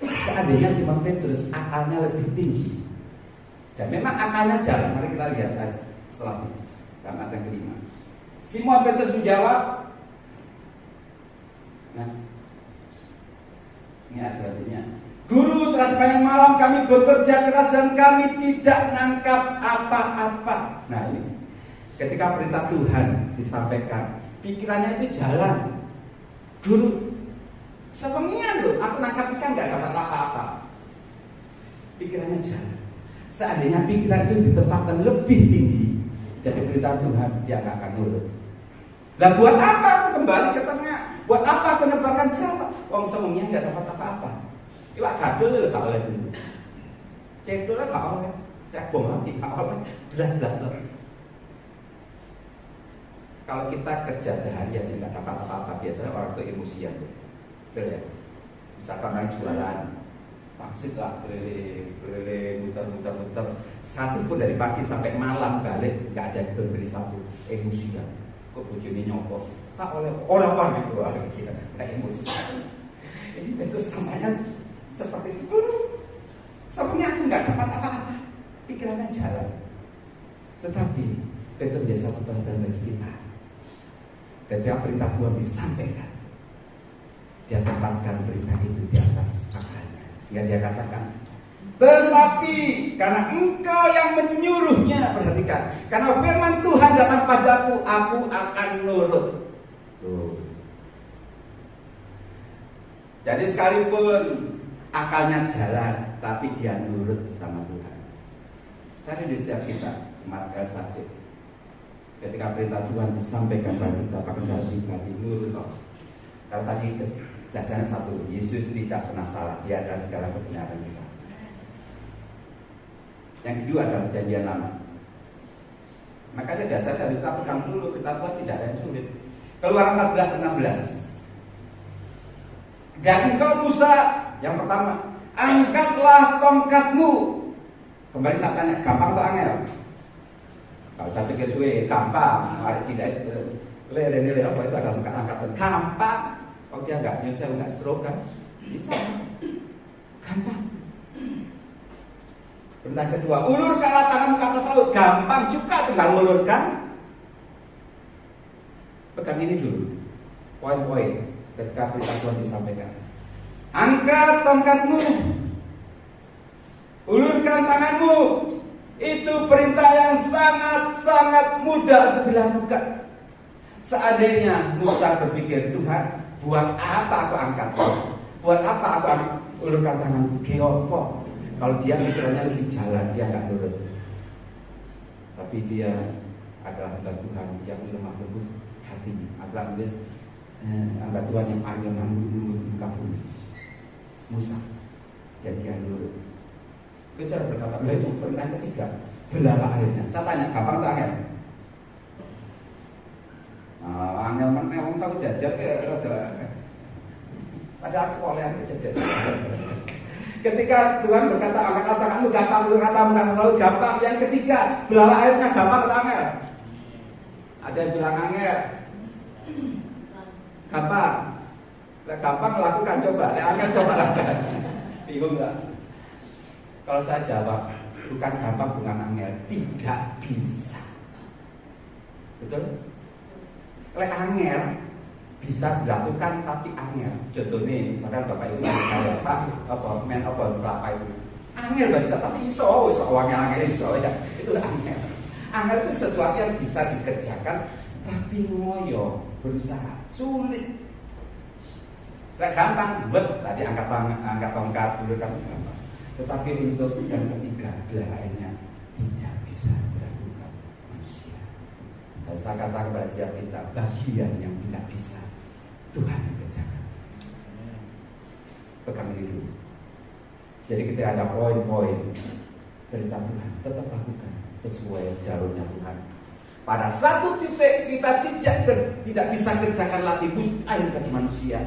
Seandainya Simon Petrus akalnya lebih tinggi, dan memang akalnya jalan. Mari kita lihat setelah ini, dalam ayat yang kelima. Simon Petrus menjawab, nah, ini ajarannya. Guru, telah sepanjang malam kami bekerja keras dan kami tidak nangkap apa-apa. Nah ini, ketika perintah Tuhan disampaikan, pikirannya itu jalan. Guru, sepengian loh, aku nangkap ikan gak dapat apa-apa. Pikirannya jalan. Seandainya pikiran itu ditempatkan lebih tinggi dari perintah Tuhan, dia gak akan nurut. Lah buat apa aku kembali ke tengah? Buat apa aku nebarkan jalan? Wong semuanya gak dapat apa-apa. Iwak gadul lho gak oleh dulu. Cendolnya gak oleh. Cebong lagi gak oleh. Belas-belas. Kalau kita kerja seharian yang nggak dapat apa-apa, biasanya orang itu emosian, betul ya? Misalkan orang jualan, maksud lah keliling, muter. Satu pun dari pagi sampai malam balik nggak ada yang beli satu, emosian. Kok bojone nyopos? Tak oleh apa gitu, nggak emosian. Ini Petrus namanya seperti itu. Sebenarnya aku nggak dapat apa-apa, pikirannya jalan. Tetapi Petrus menjadi satu teladan bagi kita. Ketika perintah Tuhan disampaikan, dia tempatkan perintah itu di atas akalnya. Sehingga dia katakan, tetapi karena engkau yang menyuruhnya, perhatikan, karena firman Tuhan datang padaku, aku akan nurut. Tuh. Jadi sekalipun akalnya jalan, tapi dia nurut sama Tuhan. Saya rindu setiap kita, Jemaat El Sadik, ketika perintah Tuhan disampaikan kepada kita, bahkan saya pribadi nurut. Kalau tadi jasanya satu, Yesus tidak pernah salah, dia adalah segala kebenaran kita. Yang kedua adalah perjanjian lama. Makanya dasarnya harus kita pegang dulu, perintah Tuhan tidak ada yang sulit. Keluaran 14:16. Dan engkau Musa, yang pertama, angkatlah tongkatmu. Kembali saya tanya, gampang atau angel? Kalau saya pikir suwe, gampang. Ada tidak itu lele apa itu ada angkat-angkatan, gampang. Kalau dia nggak nyusul, nggak stroke kan, bisa, gampang. Perintah kedua, ulurkanlah tanganmu ke atas laut. Gampang juga tinggal ulurkan. Pegang ini dulu, poin-poin ketika perintah Tuhan disampaikan. Angkat tongkatmu, ulurkan tanganmu. Itu perintah yang sangat-sangat mudah dilakukan. Seandainya Musa berpikir, Tuhan, buat apa aku angkat? Buat apa aku ulurkan tanganku? Geopo. Kalau dia pikirannya lebih jalan, dia nggak nurut. Tapi dia adalah hamba Tuhan yang lemah lembut hatinya. Adalah hamba Tuhan yang paling lemah lembut di muka bumi. Musa, dan dia nurut. Kejar berkata, itu perintah ketiga, belalah airnya. Saya tanya, gampang atau angel? Angel mana? Orang sama jajar padahal aku oleh aku jajar. Ketika Tuhan berkata, angkatlah tanganmu, gampang. Lu kata selalu gampang. Yang ketiga, belalah airnya, gampang atau angel? Ada yang bilang angel. Gampang. Gampang lakukan, coba. Angel coba lakukan. Bingung nggak? Kalau saya jawab, bukan gampang, bukan angel, tidak bisa. Betul? Lek angel bisa dilakukan, tapi angel. Contohnya, misalkan Bapak Ibu saya, Pak, men kelapa itu. Angel nggak bisa, tapi iso angel iso ya. Itu angel. Angel itu sesuatu yang bisa dikerjakan, tapi ngoyo, berusaha, sulit. Lek gampang, tadi angkat tongkat, dulu kan gampang. Tetapi untuk yang ketiga, lainnya tidak bisa dilakukan manusia. Dan saya katakan kepada setiap kita, bagian yang tidak bisa Tuhan yang kerjakan. Pegang ini dulu. Jadi ketika ada poin-poin perintah Tuhan, tetap lakukan sesuai jalurnya Tuhan. Pada satu titik kita tidak bisa kerjakan lagi, mustahil bagi manusia.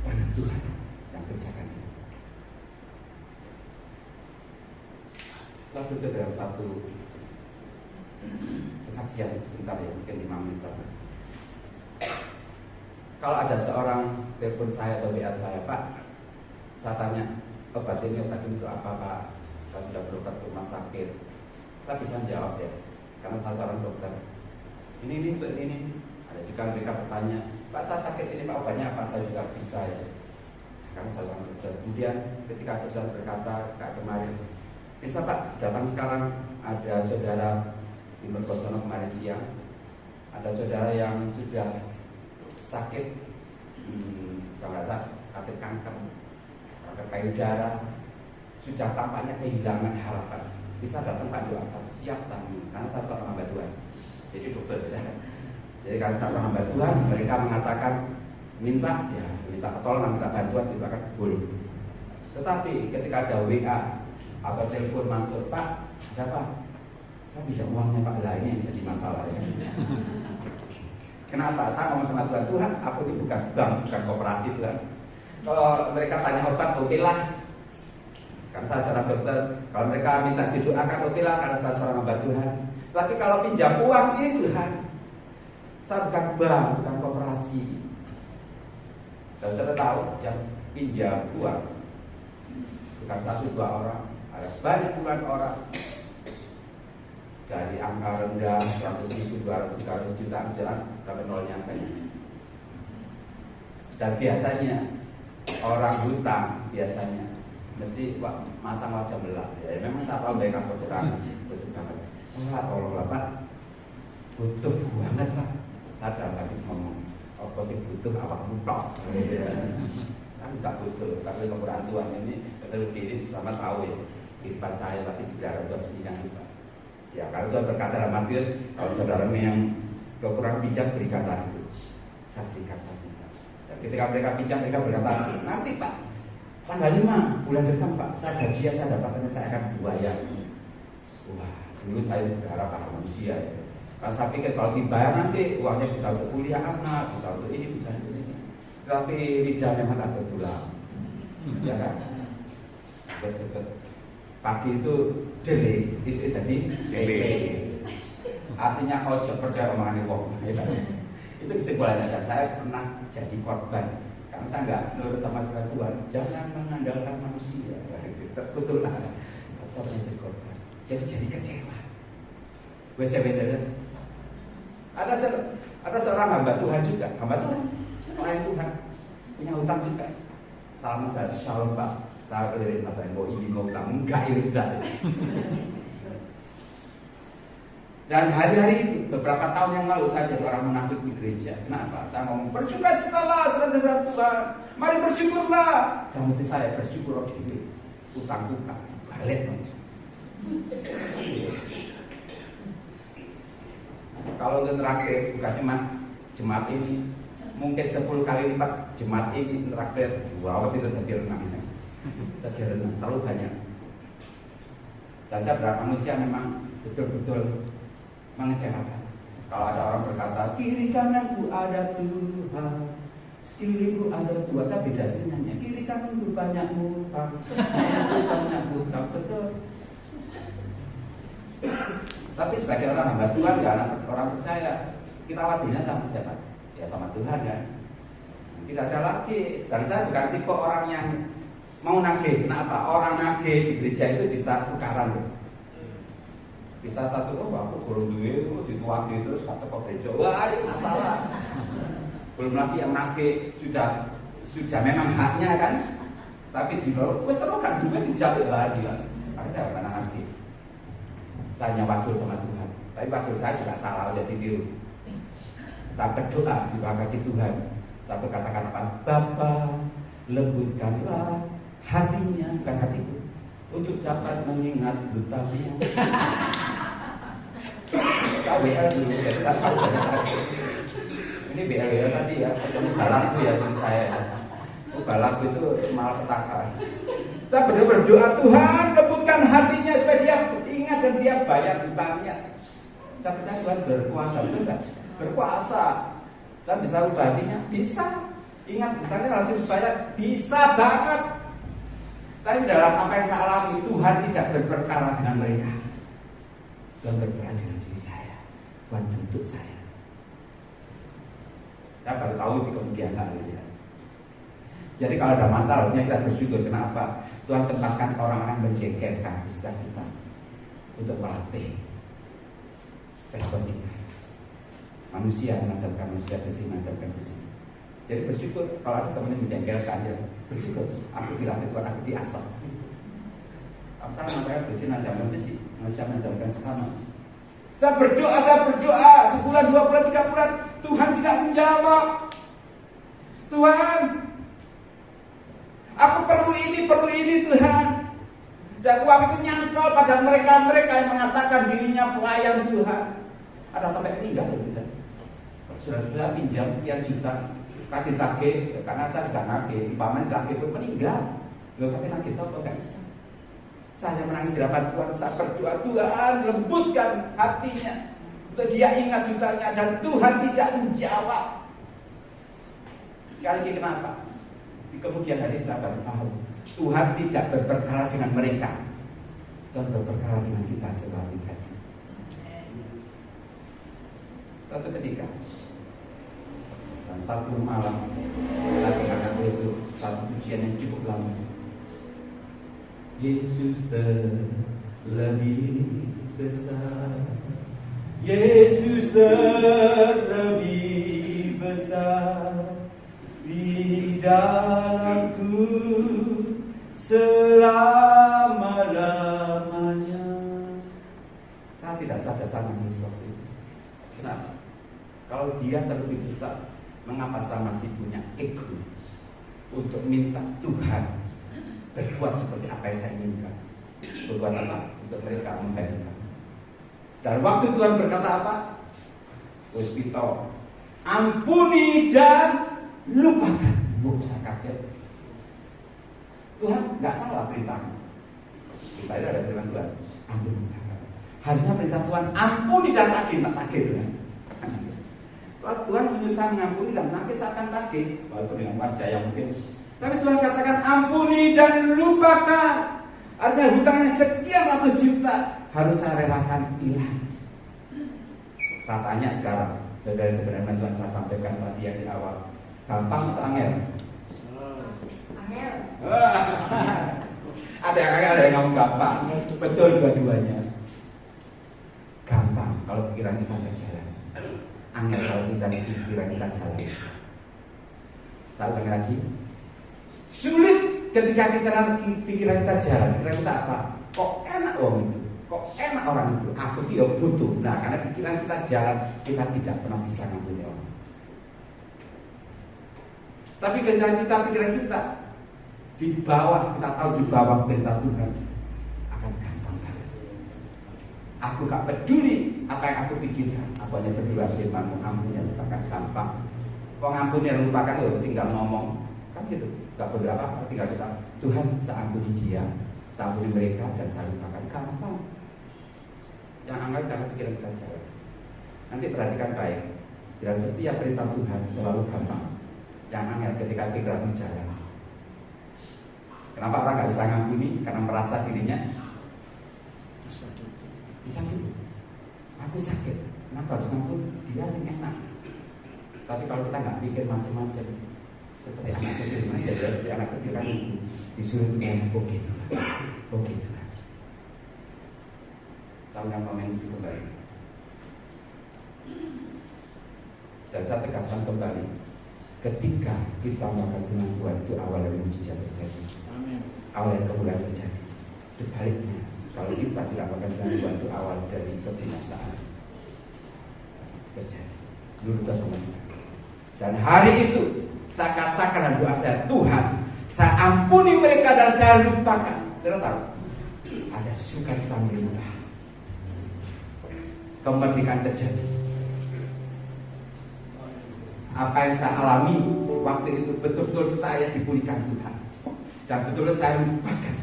Tangan Tuhan yang kerjakan. Saya tutup dengan satu kesaksian sebentar ya, mungkin 5 menit. Kalau ada seorang telepon saya atau WA saya, Pak, saya tanya, obat ini untuk apa Pak? Saya sudah berobat ke rumah sakit. Saya bisa jawab ya, karena saya seorang dokter. Ini. Ada juga mereka bertanya, Pak saya sakit ini Pak, obatnya apa? Saya juga bisa ya, karena saya seorang dokter. Kemudian ketika saya sudah berkata kayak kemarin, bisa Pak, datang sekarang. Ada saudara di Mergosono kemarin siang, ada saudara yang sudah sakit, sakit kanker payudara, sudah tampaknya kehilangan harapan. Bisa datang Pak, doakan, siap sanggup, karena saya seorang hamba Tuhan. Jadi dokter, jadi karena saya seorang hamba Tuhan, mereka mengatakan minta pertolongan, minta bantuan, didoakan boleh. Tetapi ketika ada WA atau telepon masuk, Pak, siapa? Saya pinjam uangnya Pak, lah ini yang jadi masalah ya. Kenapa? Saya ngomong sama Tuhan, aku ini bukan bank, bukan koperasi Tuhan. Kalau mereka tanya obat, oke lah, karena saya seorang dokter. Kalau mereka minta didoakan, oke lah, karena saya seorang hamba Tuhan. Tapi kalau pinjam uang ini Tuhan, saya bukan bank, bukan koperasi. Dan saya tahu yang pinjam uang bukan 1-2 orang, ada banyak bukan orang. Dari angka rendah 100.000, 200, 300 juta jalan sampai nolnya banyak. Dan biasanya orang hutang biasanya mesti masang wajah belas. Ya memang saya tahu mereka kekurangan, butuh banget. Tolonglah Pak, butuh banget Pak. Saya dalam hati ngomong, apa sih butuh apa mutlak? Kan nggak butuh, tapi kekurangan Tuhan ini terlalu diri sama tahu ya. Kehidupan saya tapi tidak ada sembilan juga. Ya kalau Tuhan berkata dalam Matius, kalau saudara yang kekurangan pinjam berikanlah itu. Saya berikan. Dan ketika mereka pinjam, mereka berkata, nanti Pak, tanggal 5 bulan depan Pak, saya gajian, saya dapatnya, saya akan bayar. Wah, dulu saya berharap para manusia ya. Kalau saya pikir kalau dibayar nanti uangnya bisa untuk kuliah anak, bisa untuk ini, bisa untuk ini. Tapi lidah memang tak bertulang. Ya kan? Betul. Pagi itu delay, isu tadi delay. Artinya ojo percaya omongan wong. Itu kesimpulannya. Dan saya pernah jadi korban karena saya nggak nurut sama Tuhan. Jangan mengandalkan manusia. Betul lah. Saya pernah jadi korban. jadi kecewa. Ada seorang hamba Tuhan juga, pelayan Tuhan, punya hutang juga. Salam saya, shalom Pak, saya kelirin apa yang mau hutang, enggak ikhlas. Dan hari-hari itu, beberapa tahun yang lalu saya jadi orang munafik di gereja. Kenapa? Saya ngomong, bersukacitalah saudara Tuhan, mari bersyukurlah. Dan mesti saya bersyukur diri, utang-utang balik. Kalau untuk terakhir, bukan cuma jemaat ini, mungkin 10 kali lipat jemaat ini terakhir. Wow, itu jadi renang. Saya renang, terlalu banyak. Saja berapa manusia memang betul-betul mengecewakan. Kalau ada orang berkata, kiri kananku ada Tuhan, sekelilingku ada Tuhan, saya beda sih nanya, kiri kananku banyak utang, betul. Tapi sebagai orang hamba Tuhan, ya orang percaya, kita wadunya sama siapa? Ya sama Tuhan kan. Tidak ada lagi. Dan saya bukan tipe orang yang mau nagih. Kenapa? Orang nagih di gereja itu bisa tukaran loh. Bisa satu, aku kurang duit, dituagi terus kata kok gereja, wah ini masalah. Belum lagi yang nagih sudah memang haknya kan. Tapi di luar, wes seru kan duit dijawab lagi lah. Makanya saya pernah nagih. Saya hanya wadul sama Tuhan, tapi wadul saya juga salah, jadi tiru. Saya berdoa di bawah kaki Tuhan. Saya berkatakan apa? Bapa, lembutkanlah hatinya, bukan hatiku, untuk dapat mengingat hutangnya. Saya BL dulu, jadi saya tahu banyak. Ini BL tadi ya, ini balapku ya dari saya. Balapku itu malah petaka. Saya benar berdoa, Tuhan lembutkan hatinya supaya dia ingat dan dia bayar hutangnya. Saya percaya Tuhan berkuasa, betul enggak? Berkuasa. Dan bisa ubah hatinya? Bisa. Ingat hutangnya langsung dibayar? Bisa banget. Tapi dalam apa yang saya alami, Tuhan tidak berperkara dengan mereka. Tuhan berperkara dengan diri saya. Tuhan bentuk saya. Saya baru tahu di kemudian hari ya. Jadi kalau ada masalah, harusnya kita bersyukur. Kenapa? Tuhan tempatkan orang-orang menjengkelkan di sekitar kita untuk melatih respon kita. Manusia mengajarkan manusia, besi mengajarkan besi. Jadi bersyukur kalau ada teman yang menjengkelkan, ya bersyukur. Aku dilatih Tuhan, aku diasah. Apa namanya besi mengajarkan besi, manusia mengajarkan sesama. Saya berdoa, sebulan, 2 bulan, 3 bulan, Tuhan tidak menjawab. Tuhan, aku perlu ini Tuhan. Dan uang itu nyantol pada mereka yang mengatakan dirinya pelayan Tuhan. Ada sampai meninggal ya tidak? Sudah pinjam sekian juta, kasih tagih, karena saya juga nagih, umpamanya tagih pun meninggal. Loh tapi nagih siapa? Gak bisa. Saya menangis di hadapan Tuhan, saya berdoa, Tuhan lembutkan hatinya untuk dia ingat jutanya, dan Tuhan tidak menjawab. Sekali lagi kenapa? Di kemudian hari saya baru tahu, Tuhan tidak berperkara dengan mereka, Tuhan berperkara dengan kita selalu. Suatu ketika dan satu malam lagi anak itu satu pujian yang cukup lama. Yesus terlebih besar, Yesus terlebih besar di dalamku selama-lamanya. Saya tidak sadar nangis waktu itu. Kenapa? Kalau dia terlebih besar, mengapa saya masih punya ego untuk minta Tuhan berbuat seperti apa yang saya inginkan? Berbuat apa? Untuk mereka membayangkan. Dan waktu Tuhan berkata apa? Hospital, ampuni dan lupakan. Saya kaget. Tuhan nggak salah perintahnya. Kita itu ada perintah Tuhan, ampuni. Harusnya perintah Tuhan, ampuni dan tagih, tak tagih Tuhan. Kalau Tuhan menyuruh saya mengampuni dan nanti saya akan tagih, walaupun dengan wajah yang mungkin. Tapi Tuhan katakan ampuni dan lupakan. Artinya hutangnya sekian ratus juta harus saya relakan hilang. Saya tanya sekarang, saudara kebenaran Tuhan saya sampaikan tadi yang di awal, gampang atau angel? Angel. Ada yang angel, ada yang ngomong gampang. Betul dua-duanya. kalau pikiran kita nggak jalan. Angel kalau pikiran kita jalan. Saya ulangi lagi. Sulit ketika pikiran kita jalan. Pikiran kita apa? Kok enak orang itu? Kok enak orang itu? Aku dia butuh. Nah, karena pikiran kita jalan, kita tidak pernah bisa ngampuni orang. Tapi ketika kita pikiran kita di bawah, kita tahu di bawah perintah Tuhan, akan gampang banget. Aku gak peduli apa yang aku pikirkan. Aku hanya peduli firman-Mu, ampuni dan lupakan. Gampang. Kok ngampuni dan lupakan, tinggal ngomong. Kan gitu, gak perlu apa-apa. Tinggal kita, Tuhan saya ampuni dia, saya ampuni mereka, dan saya lupakan. Gampang. Yang angkat karena pikiran kita jalan. Nanti perhatikan baik. Dan setiap perintah Tuhan selalu gampang. Yang angkat ketika pikiran jalan. Kenapa orang gak bisa ngampuni? Karena merasa dirinya disakiti. Aku sakit, kenapa harus ngampun? Dia yang enak. Tapi kalau kita nggak pikir macam-macam, seperti anak kecil saja, seperti anak kecil kan disuruh ngomong, oh gitu lah. Saya ulang komen itu kembali. Dan saya tegaskan kembali, ketika kita melakukan dengan Tuhan itu awal dari mujizat terjadi. Awal dari kemuliaan terjadi. Sebaliknya, kalau kita tidak melakukan dengan Tuhan itu awal dari kebinasaan terjadi. Dulu kita sama Tuhan. Dan hari itu saya katakan dalam doa saya, Tuhan, saya ampuni mereka dan saya lupakan. Tidak tahu, ada sukacita melimpah. Kemerdekaan terjadi. Apa yang saya alami waktu itu betul-betul saya dipulihkan Tuhan. Dan betul-betul saya lupakan.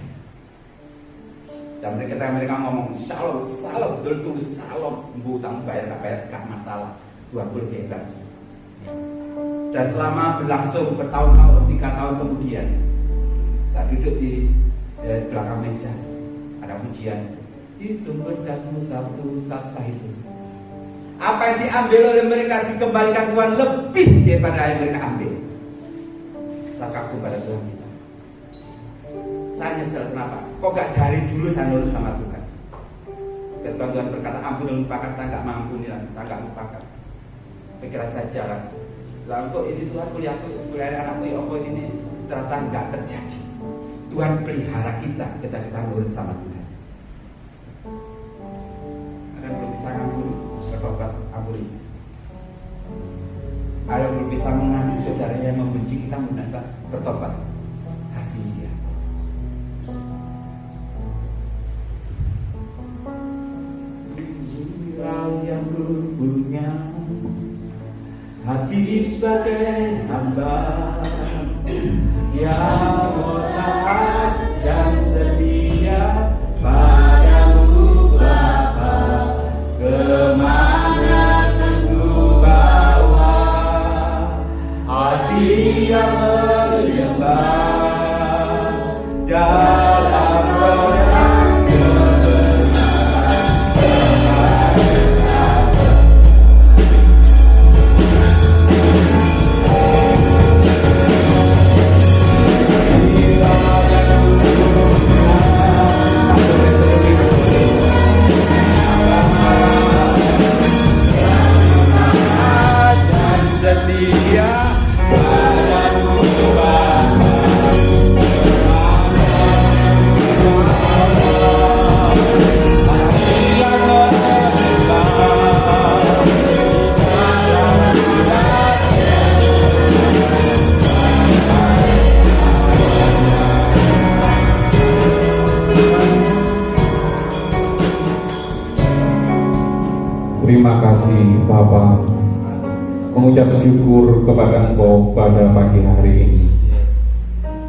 Dan mereka ngomong shalom, betul-betul shalom. Utang bayar gak masalah. Tuhan boleh hebat. Dan selama berlangsung bertahun-tahun, 3 tahun kemudian, saya duduk di belakang meja, ada pujian. Itu berdatmu satu itu. Apa yang diambil oleh mereka dikembalikan Tuhan lebih daripada yang mereka ambil. Saya kagum pada Tuhan kita. Saya nyesel kenapa? Kok gak dari dulu saya nurut sama Tuhan. Dan Tuhan berkata ampun dan lupakan, saya gak mengampuni lagi, saya gak lupakan. Pikiran saya jalan. Lalu kok ini Tuhan kuliah anakku ya apa ini ternyata gak terjadi. Tuhan pelihara kita ketika kita nurut sama Tuhan. Ada yang belum bisa ngampuni, bertobat, ampuni. Ada yang belum bisa mengasihi saudaranya yang membenci kita, mudah bertobat, kasih dia. Yang punya hati sebagai hamba yang taat dan setia padamu Bapa, kemana ku bawa hati yang menyembah dalam perang. Terima kasih Bapa, mengucap syukur kepada Engkau pada pagi hari ini.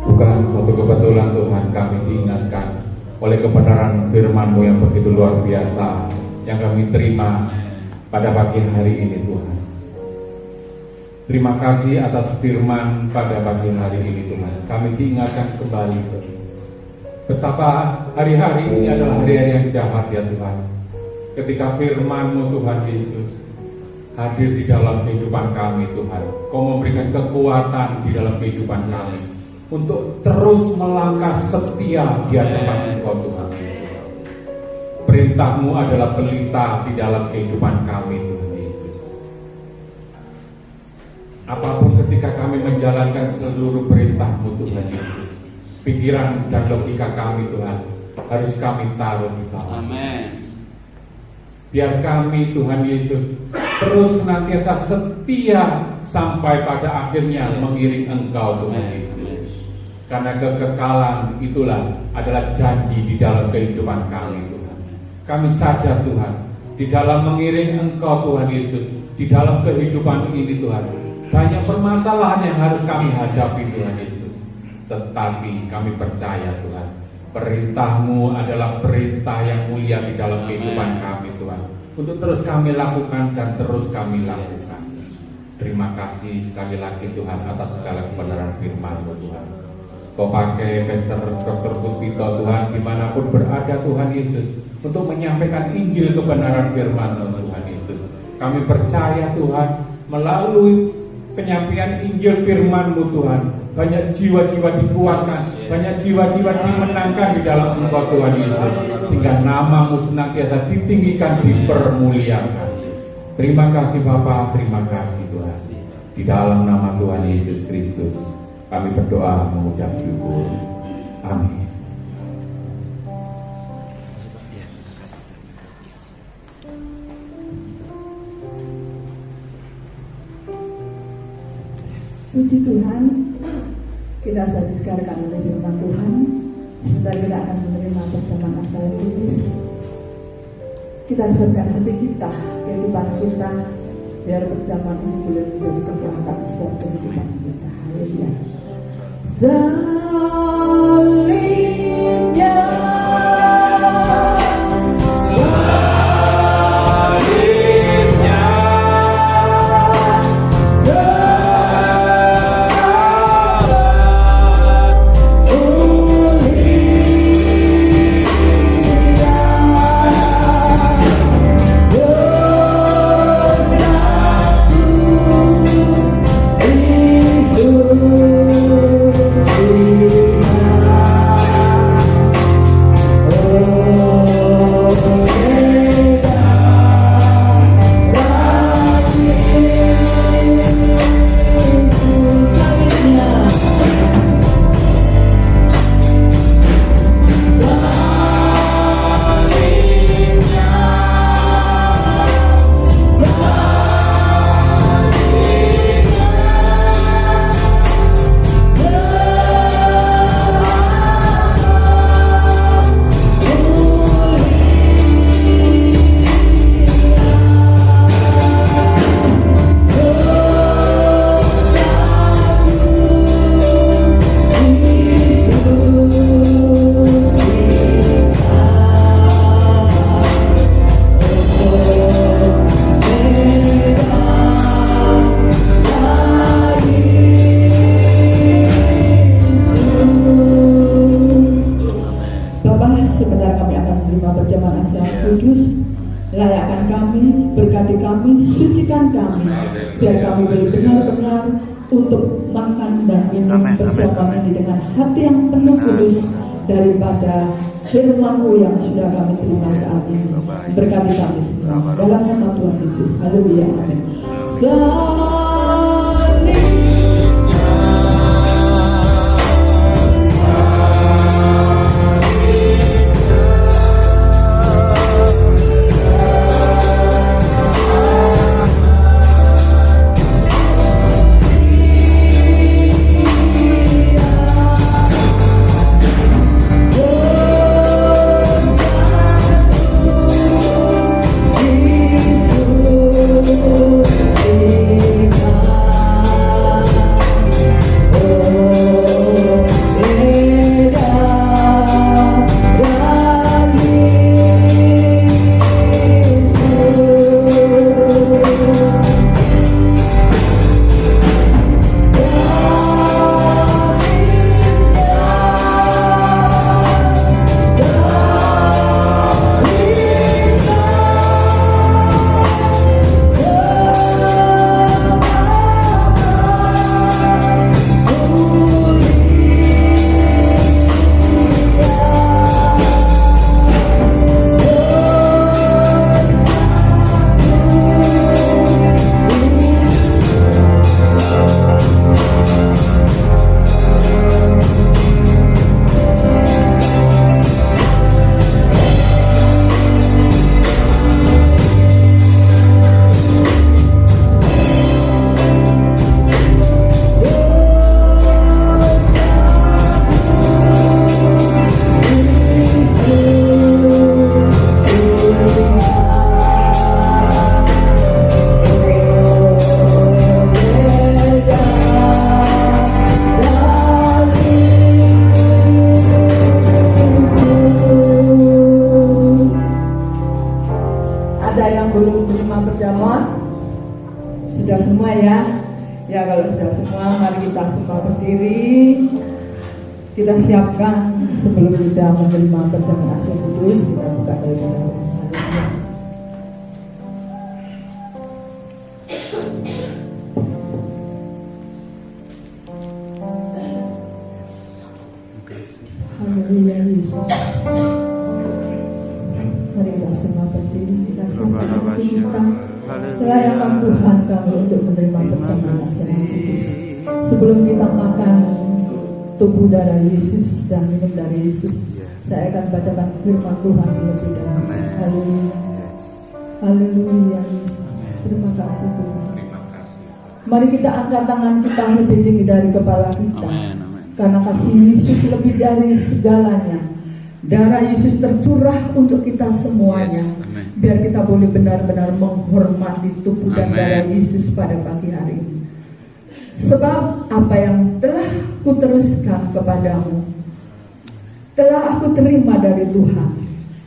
Bukan suatu kebetulan Tuhan, kami diingatkan oleh kebenaran firman-Mu yang begitu luar biasa yang kami terima pada pagi hari ini Tuhan. Terima kasih atas firman pada pagi hari ini Tuhan. Kami diingatkan kembali betapa hari-hari ini adalah hari-hari yang jahat ya Tuhan. Ketika firman-Mu Tuhan Yesus hadir di dalam kehidupan kami Tuhan, Kau memberikan kekuatan di dalam kehidupan kami untuk terus melangkah setia di hadapan Engkau Tuhan. Perintah-Mu adalah pelita di dalam kehidupan kami, Tuhan Yesus. Apapun ketika kami menjalankan seluruh perintah-Mu, Tuhan Yesus, pikiran dan logika kami, Tuhan, harus kami taruh di bawah. Amin. Biar kami, Tuhan Yesus, terus senantiasa setia sampai pada akhirnya mengiring Engkau, Tuhan Yesus. Karena kekekalan itulah adalah janji di dalam kehidupan kami, Tuhan. Kami sadar, Tuhan, di dalam mengiring Engkau, Tuhan Yesus, di dalam kehidupan ini, Tuhan, banyak permasalahan yang harus kami hadapi, Tuhan Yesus. Tetapi kami percaya, Tuhan, perintah-Mu adalah perintah yang mulia di dalam kehidupan kami, Tuhan, untuk terus kami lakukan dan terus kami lakukan. Terima kasih sekali lagi, Tuhan, atas segala kebenaran firman-Mu, Tuhan. Kau pakai Pastor Dr. Puspito, Tuhan, dimanapun berada, Tuhan Yesus, untuk menyampaikan Injil kebenaran firman-Mu, Tuhan Yesus. Kami percaya, Tuhan, melalui penyampaian Injil firman-Mu, Tuhan, banyak jiwa-jiwa dikuatkan, banyak jiwa-jiwa dimenangkan di dalam Engkau, Tuhan Yesus, sehingga nama-Mu senantiasa ditinggikan, dipermuliakan. Terima kasih Bapa, terima kasih Tuhan. Di dalam nama Tuhan Yesus Kristus kami berdoa mengucap syukur. Amin. Puji Tuhan, kita sudah disegarkan oleh firman Tuhan. Sebentar kita akan menerima perjamuan asal kudus. Kita siapkan hati kita, kehidupan kita, biar perjamuan ini boleh menjadi kekuatan setiap kehidupan kita. Haleluya. Salibnya, layakkan kami, berkati kami, sucikan kami, biar kami boleh benar-benar untuk makan dan minum perjamuan ini dengan hati yang penuh kudus daripada firman-Mu yang sudah kami terima saat ini. Berkati kami semua dalam nama Tuhan Yesus. Haleluya. Amin. Yesus ya. Ya kalau sudah semua, mari kita semua berdiri. Kita siapkan sebelum kita menerima perjamuan Asih Kudus, kita buka dari dalam. Haleluya Yesus. Mari kita semua berdiri, kita siapkan hati kita. Layakan Tuhan kami untuk menerima perjamuan Asih Kudus. Sebelum kita makan tubuh darah Yesus dan minum dari Yesus, saya akan bacakan firman Tuhan lebih dalam. Haleluya. Haleluya Yesus. Terima kasih Tuhan. Mari kita angkat tangan kita lebih tinggi dari kepala kita. Karena kasih Yesus lebih dari segalanya. Darah Yesus tercurah untuk kita semuanya. Biar kita boleh benar-benar menghormati tubuh dan darah Yesus pada pagi hari ini. Sebab apa yang telah kuteruskan kepadamu telah aku terima dari Tuhan,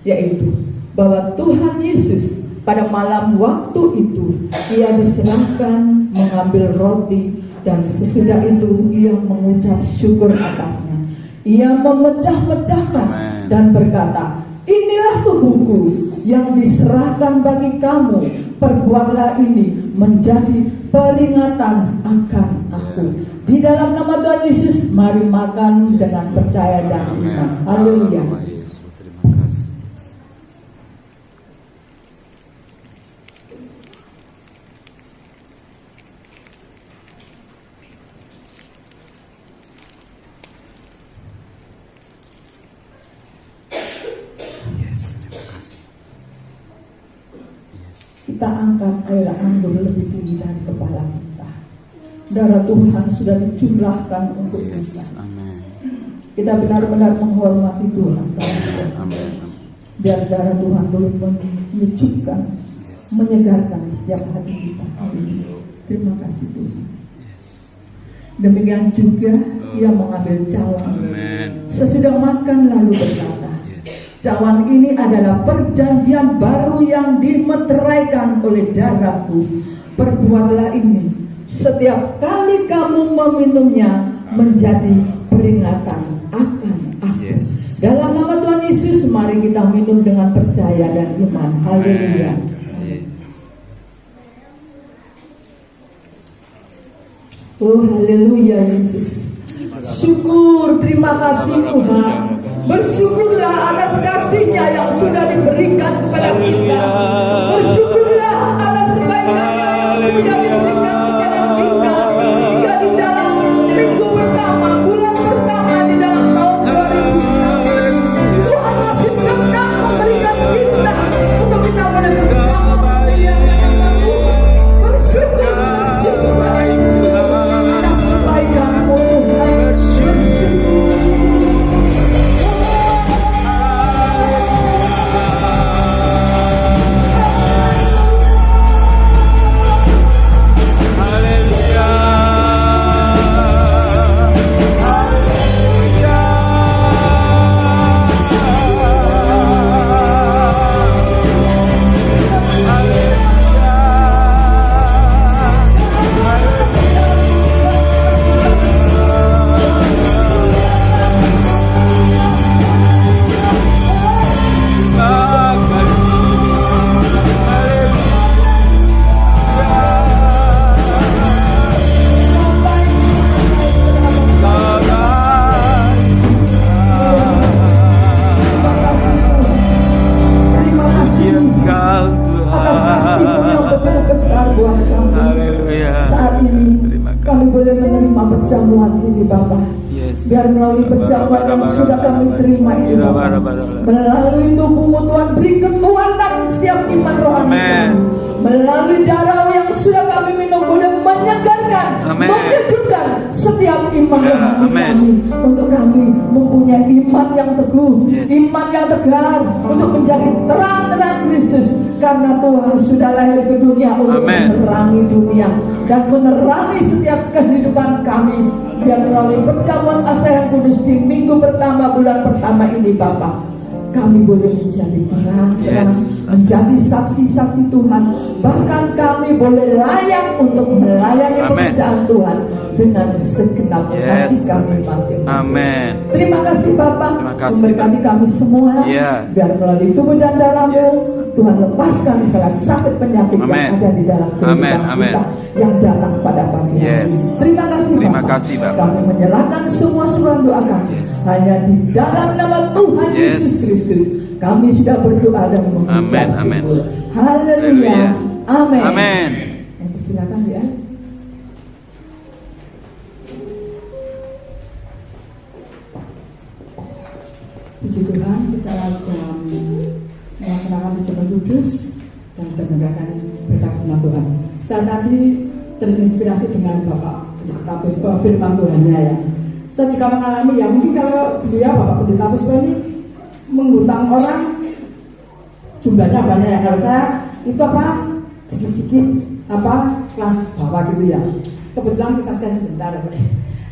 yaitu bahwa Tuhan Yesus pada malam waktu itu ia diserahkan mengambil roti, dan sesudah itu ia mengucap syukur atasnya. Ia memecah-mecahkan dan berkata, inilah tubuhku yang diserahkan bagi kamu. Perbuatlah ini menjadi peringatan akan aku. Di dalam nama Tuhan Yesus, mari makan dengan percaya dan iman. Haleluya. Kita angkat air anggur lebih tinggi dari kepala kita. Darah Tuhan sudah dicurahkan untuk kita. Kita benar-benar menghormati Tuhan. Biar darah Tuhan boleh menyejukkan, menyegarkan setiap hati kita. Terima kasih Tuhan. Demikian juga ia mengambil cawan. Sesudah makan lalu berkata, cawan ini adalah perjanjian baru yang dimeteraikan oleh darahku. Perbuatlah ini setiap kali kamu meminumnya menjadi peringatan akan aku. Dalam nama Tuhan Yesus, mari kita minum dengan percaya dan iman. Haleluya. Oh haleluya Yesus. Syukur, terima kasih Tuhan. Bersyukurlah atas kasih-Nya yang sudah diberikan kepada kita. Bersyukurlah atas kebaikan-Nya yang sudah diberikan kepada kita. Hingga di dalam minggu pertama, bulan pertama di dalam tahun 2006, Tuhan masih tetap memberikan kita untuk kita boleh bersama. Bersyukur, bersyukur atas kebaikan-Mu Tuhan. Bersyukur. Perjamuan ini Bapa, biar melalui perjamuan yang sudah kami terima ini Bapa, melalui tubuh-Mu Tuhan beri kekuatan setiap iman rohani kami, melalui darah yang sudah kami minum boleh menyegarkan, menyejukkan setiap iman rohani kami, untuk kami mempunyai iman yang teguh, iman yang tegar, untuk menjadi terang-terang Kristus, karena Tuhan sudah lahir ke dunia untuk menerangi dunia dan menerangi setiap kehidupan kami. Biar melalui perjamuan Asih Kudus di minggu pertama bulan pertama ini Bapa, kami boleh menjadi terang menjadi saksi-saksi Tuhan. Bahkan kami boleh layak untuk melayani pekerjaan Tuhan dengan segenap hati kami masing-masing. Amin. Terima kasih Bapak, Terima kasih, memberkati kami semua. Biar melalui tubuh dan darah-Mu Tuhan lepaskan segala sakit penyakit yang ada di dalam kehidupan kita yang datang pada pagi hari. Terima kasih Bapak. Kami menyerahkan semua surat doa kami hanya di dalam nama Tuhan Yesus Kristus. Kami sudah berdoa dan mengucap syukur. Haleluya. Amin. Silakan ya. Puji Tuhan, kita akan melaksanakan ucapan kudus dan mendengarkan berkat firman Tuhan. Saya tadi terinspirasi dengan Bapak Pendeta Puspa firman Tuhannya ya. Saya juga mengalami ya, mungkin kalau beliau Bapak Pendeta Puspa ini menghutang orang jumlahnya banyak ya. Kalau saya itu sedikit kelas bawah gitu ya. Kebetulan kesaksian sebentar.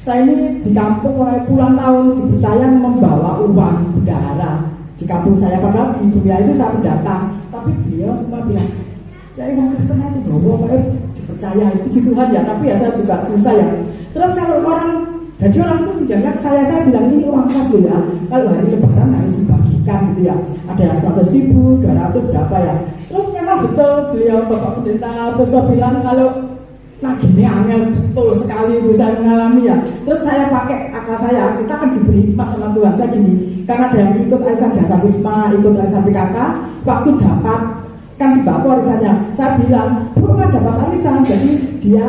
Saya ini di kampung mulai puluhan tahun dipercaya membawa uang bendahara di kampung saya, padahal di dunia itu saya pendatang, tapi beliau semua bilang saya mau Kristen sih, dipercaya. Puji Tuhan ya, tapi ya saya juga susah ya. Terus kalau orang itu menjaga saya bilang ini uang kas loh ya, kalau hari lebaran harus dibagikan gitu ya, ada yang 100.000, 200 berapa ya. Terus memang betul beliau Bapak Pendeta Puspa bilang kalau ini angel betul sekali itu saya mengalami ya. Terus saya pakai akal saya, kita akan diberi hikmat sama Tuhan. Saya gini, karena ada yang ikut arisan jasa Wisma, ikut arisan PKK, waktu dapat kan sembako arisannya, saya bilang bukan dapat arisan, jadi dia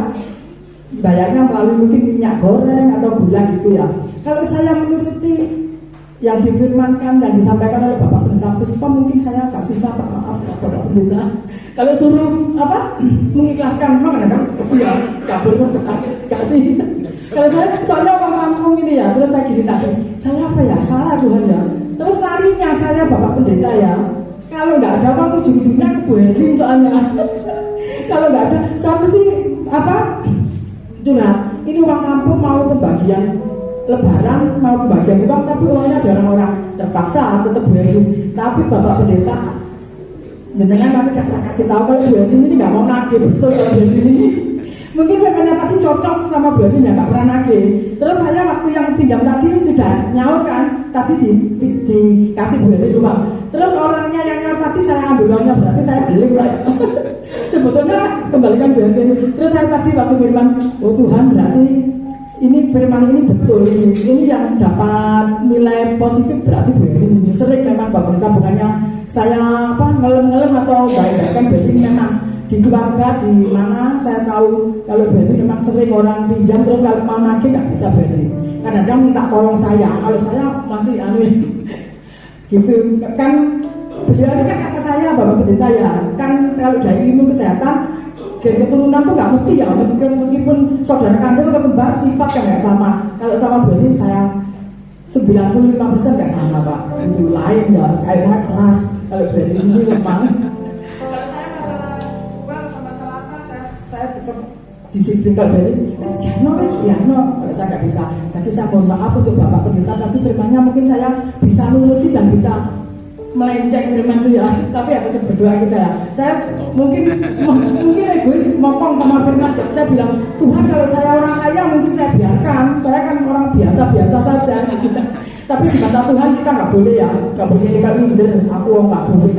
bayarnya melalui mungkin minyak goreng atau gula gitu ya. Kalau saya menuruti yang difirmankan dan disampaikan oleh Bapak Pendeta Puspa, mungkin saya agak susah, maaf Bapak Pendeta. Kalau suruh mengikhlaskan memang kadang ya nggak boleh kasih. Kalau saya soalnya orang kampung ini ya, terus saya gini tadi, saya salah Tuhan ya. Terus larinya saya Bapak Pendeta ya, kalau nggak ada apa ujung-ujungnya ke Bu Herlin soalnya. Kalau nggak ada, saya mesti Tuhan, ini uang kampung mau pembagian lebaran, mau pembagian uang, tapi uangnya dari orang-orang terpaksa tetap Bu Herlin. Tapi Bapak Pendeta jenengan nanti saya kasih tahu kalau Bu Herlin ini nggak mau nagih, betul kalau Bu Herlin ini mungkin firmannya tadi cocok sama Bu Herlin ya, nggak pernah nagih. Terus saya waktu yang pinjam tadi sudah nyaur kan, tadi dikasih Bu Herlin uang. Terus orangnya yang nyaur tadi saya ambil uangnya, berarti saya beli lah. Sebetulnya kembalikan Bu Herlin. Terus saya tadi waktu firman, oh Tuhan berarti ini firman ini betul, ini yang dapat nilai positif berarti Bu Herlin ini sering memang Bapak Pendeta, bukannya saya ngelem-ngelem atau baik-baikan. Bu Herlin memang di keluarga di mana saya tahu kalau Bu Herlin memang sering orang pinjam, terus kalau mau nagih nggak bisa Bu Herlin. Kadang-kadang minta tolong saya, kalau saya masih gitu kan. Beliau ini kan kakak saya Bapak Pendeta ya, kan kalau dari ilmu kesehatan dan keturunan tuh nggak mesti ya, meskipun saudara kandung atau kembar sifat kan nggak sama. Kalau sama Bu Herlin saya 95% nggak sama Pak, itu lain ya. Saya keras, kalau Bu Herlin ini lemah. Kalau saya masalah uang, masalah apa, saya tetap disiplin. Kalau Bu Herlin, kalau saya nggak bisa. Jadi saya mohon maaf untuk Bapak Pendeta, tapi firmannya mungkin saya bisa nuruti dan bisa melenceng firman itu ya, tapi ya tetap berdoa kita ya. Saya mungkin egois mokong sama firman. Saya bilang Tuhan, kalau saya orang kaya mungkin saya biarkan, saya kan orang biasa saja gitu. Tapi di mata Tuhan kita nggak boleh ya, nggak boleh minder, aku nggak boleh.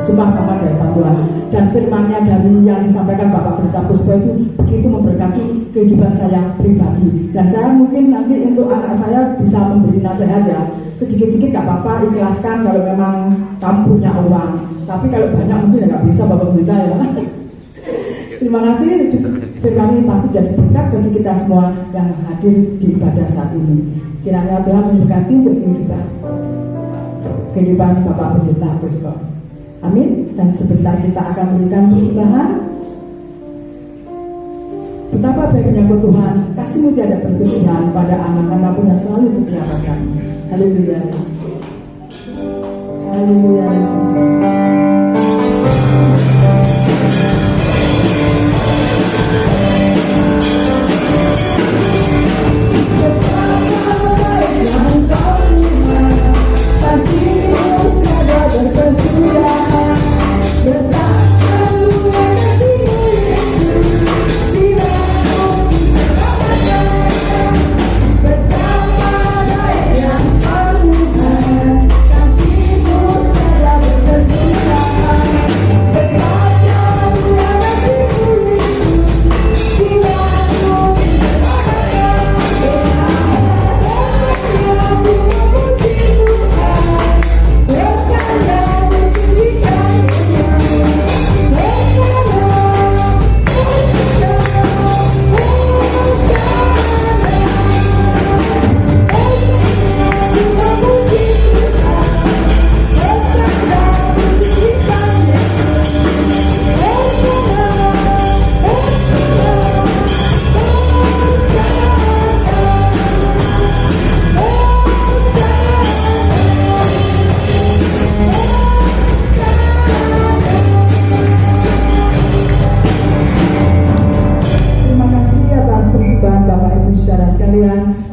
Semua sama dari Tuhan. Dan firmannya dari yang disampaikan Bapak Pendeta Puspa itu begitu memberkati kehidupan saya pribadi. Dan saya mungkin nanti untuk anak saya bisa memberi nasihat ya, sedikit-sedikit nggak apa-apa, ikhlaskan kalau memang kamu punya uang. Tapi kalau banyak mungkin nggak bisa Bapak Pendeta ya. Terima kasih, firman ini pasti jadi berkat bagi kita semua yang hadir di ibadah saat ini. Kiranya Tuhan memberkati untuk kehidupan Bapak Pendeta Puspa. Amin. Dan sebentar kita akan berikan persembahan. Betapa baiknya Tuhan, kasih-Mu tiada berkesudahan pada anak-anak-Mu yang selalu setia padamu. Haleluya. Haleluya Yesus.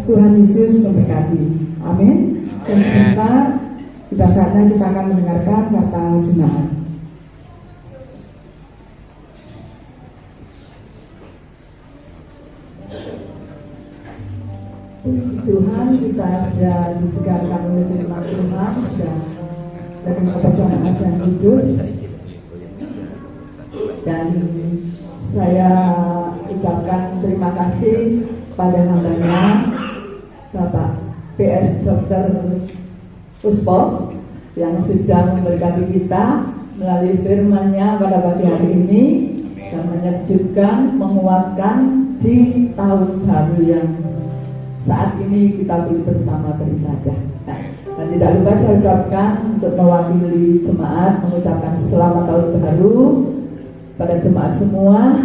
Tuhan Yesus memberkati. Amin. Dan sebentar kita saatnya kita akan mendengarkan kata jemaat. Tuhan, kita sudah disegarkan oleh firman Tuhan, sudah dari kepercayaan yang kudus, dan saya ucapkan terima kasih pada hambanya Bapak PS Dr. Uspo yang sudah memberkati kita melalui firman-Nya pada pagi hari ini dan menyejukkan, menguatkan di tahun baru yang saat ini kita bersama beribadah. Dan tidak lupa saya ucapkan untuk mewakili jemaat mengucapkan selamat tahun baru pada jemaat semua,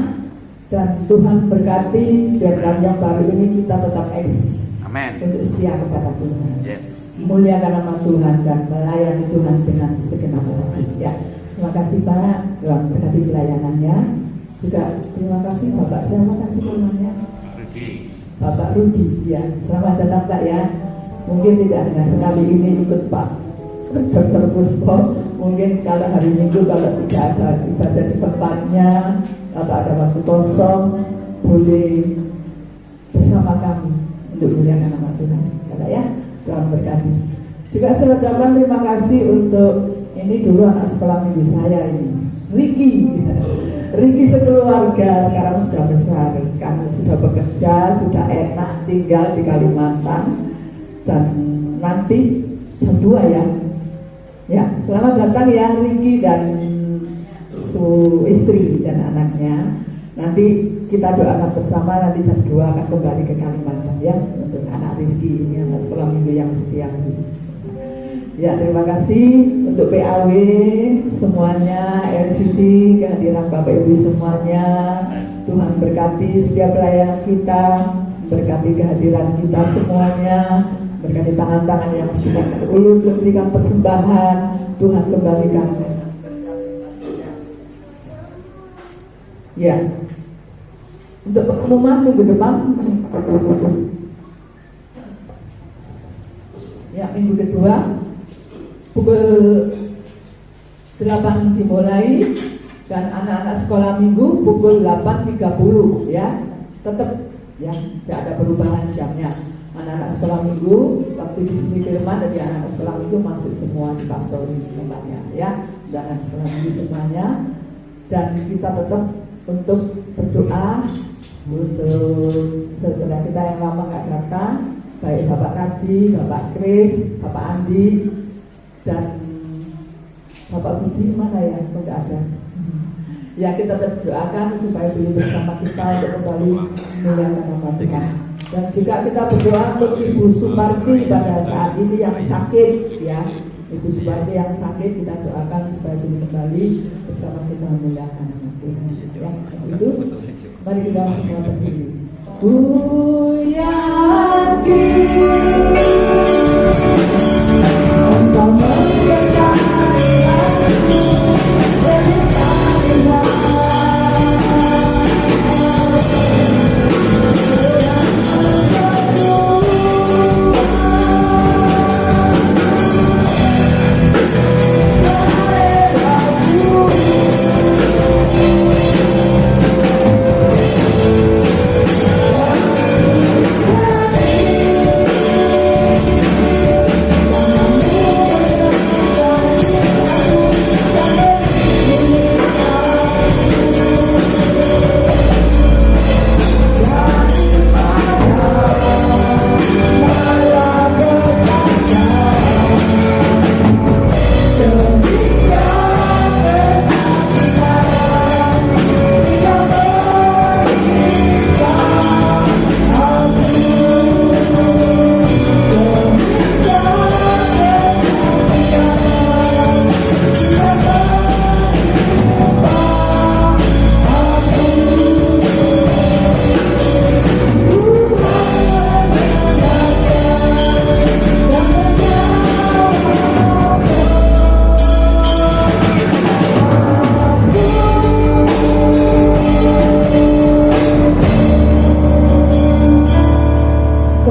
dan Tuhan berkati biar tahun yang baru ini kita tetap eksis. Amin. Untuk setia kepada Tuhan. Yes. Muliakan nama Tuhan dan melayani Tuhan dengan segenap hati. Ya, terima kasih Pak. Tuhan berkati pelayanannya. Juga terima kasih Bapak. Siapa kasih namanya? Bapak Rudi, ya, selamat datang Pak ya. Mungkin tidak hanya sekali ini ikut Pak Dr. Puspo. Mungkin kalau hari Minggu kalau tidak ada ibadah di tempatnya atau ada waktu kosong, boleh bersama kami untuk muliakan nama Tuhan. Kata ya, Tuhan berkati. Juga saya ucapkan terima kasih untuk ini dulu anak sekolah minggu saya ini, Ricky. Ricky sekeluarga sekarang sudah besar, kan sudah bekerja, sudah enak tinggal di Kalimantan, dan nanti jam 2 ya. Ya, selamat datang ya Ricky dan istri dan anaknya. Nanti kita doakan bersama, nanti jam 2 akan kembali ke Kalimantan ya, untuk anak Rizky ini anak sekolah minggu yang setia. Ya, terima kasih untuk PAW semuanya, LCD, kehadiran Bapak Ibu semuanya. Tuhan berkati setiap pelayanan kita, berkati kehadiran kita semuanya, berkati tangan-tangan yang sudah terulur memberikan persembahan. Tuhan kembalikan. Ya, untuk pengumuman minggu depan, ya minggu kedua pukul 8 dimulai, dan anak-anak sekolah minggu pukul 8.30 ya, tetap ya tidak ada perubahan jamnya. Anak-anak sekolah minggu waktu di sini firman, jadi anak-anak sekolah minggu masuk semua di pastori tempatnya ya, dan anak sekolah minggu semuanya. Dan kita tetap untuk berdoa untuk saudara kita yang lama nggak datang, baik Bapak Kaji, Bapak Kris, Bapak Andi, dan Bapak Budi mana ya? Kok nggak ada? Ya, kita berdoakan supaya beliau bersama kita untuk kembali memuliakan nama Tuhan. Dan juga kita berdoa untuk Ibu Suparti pada saat ini yang sakit ya. Ibu Suparti yang sakit, kita doakan supaya beliau kembali bersama kita memuliakan nama Tuhan. Ya, itu mari kita semua berdiri. Ku yakin Engkau menyertai aku,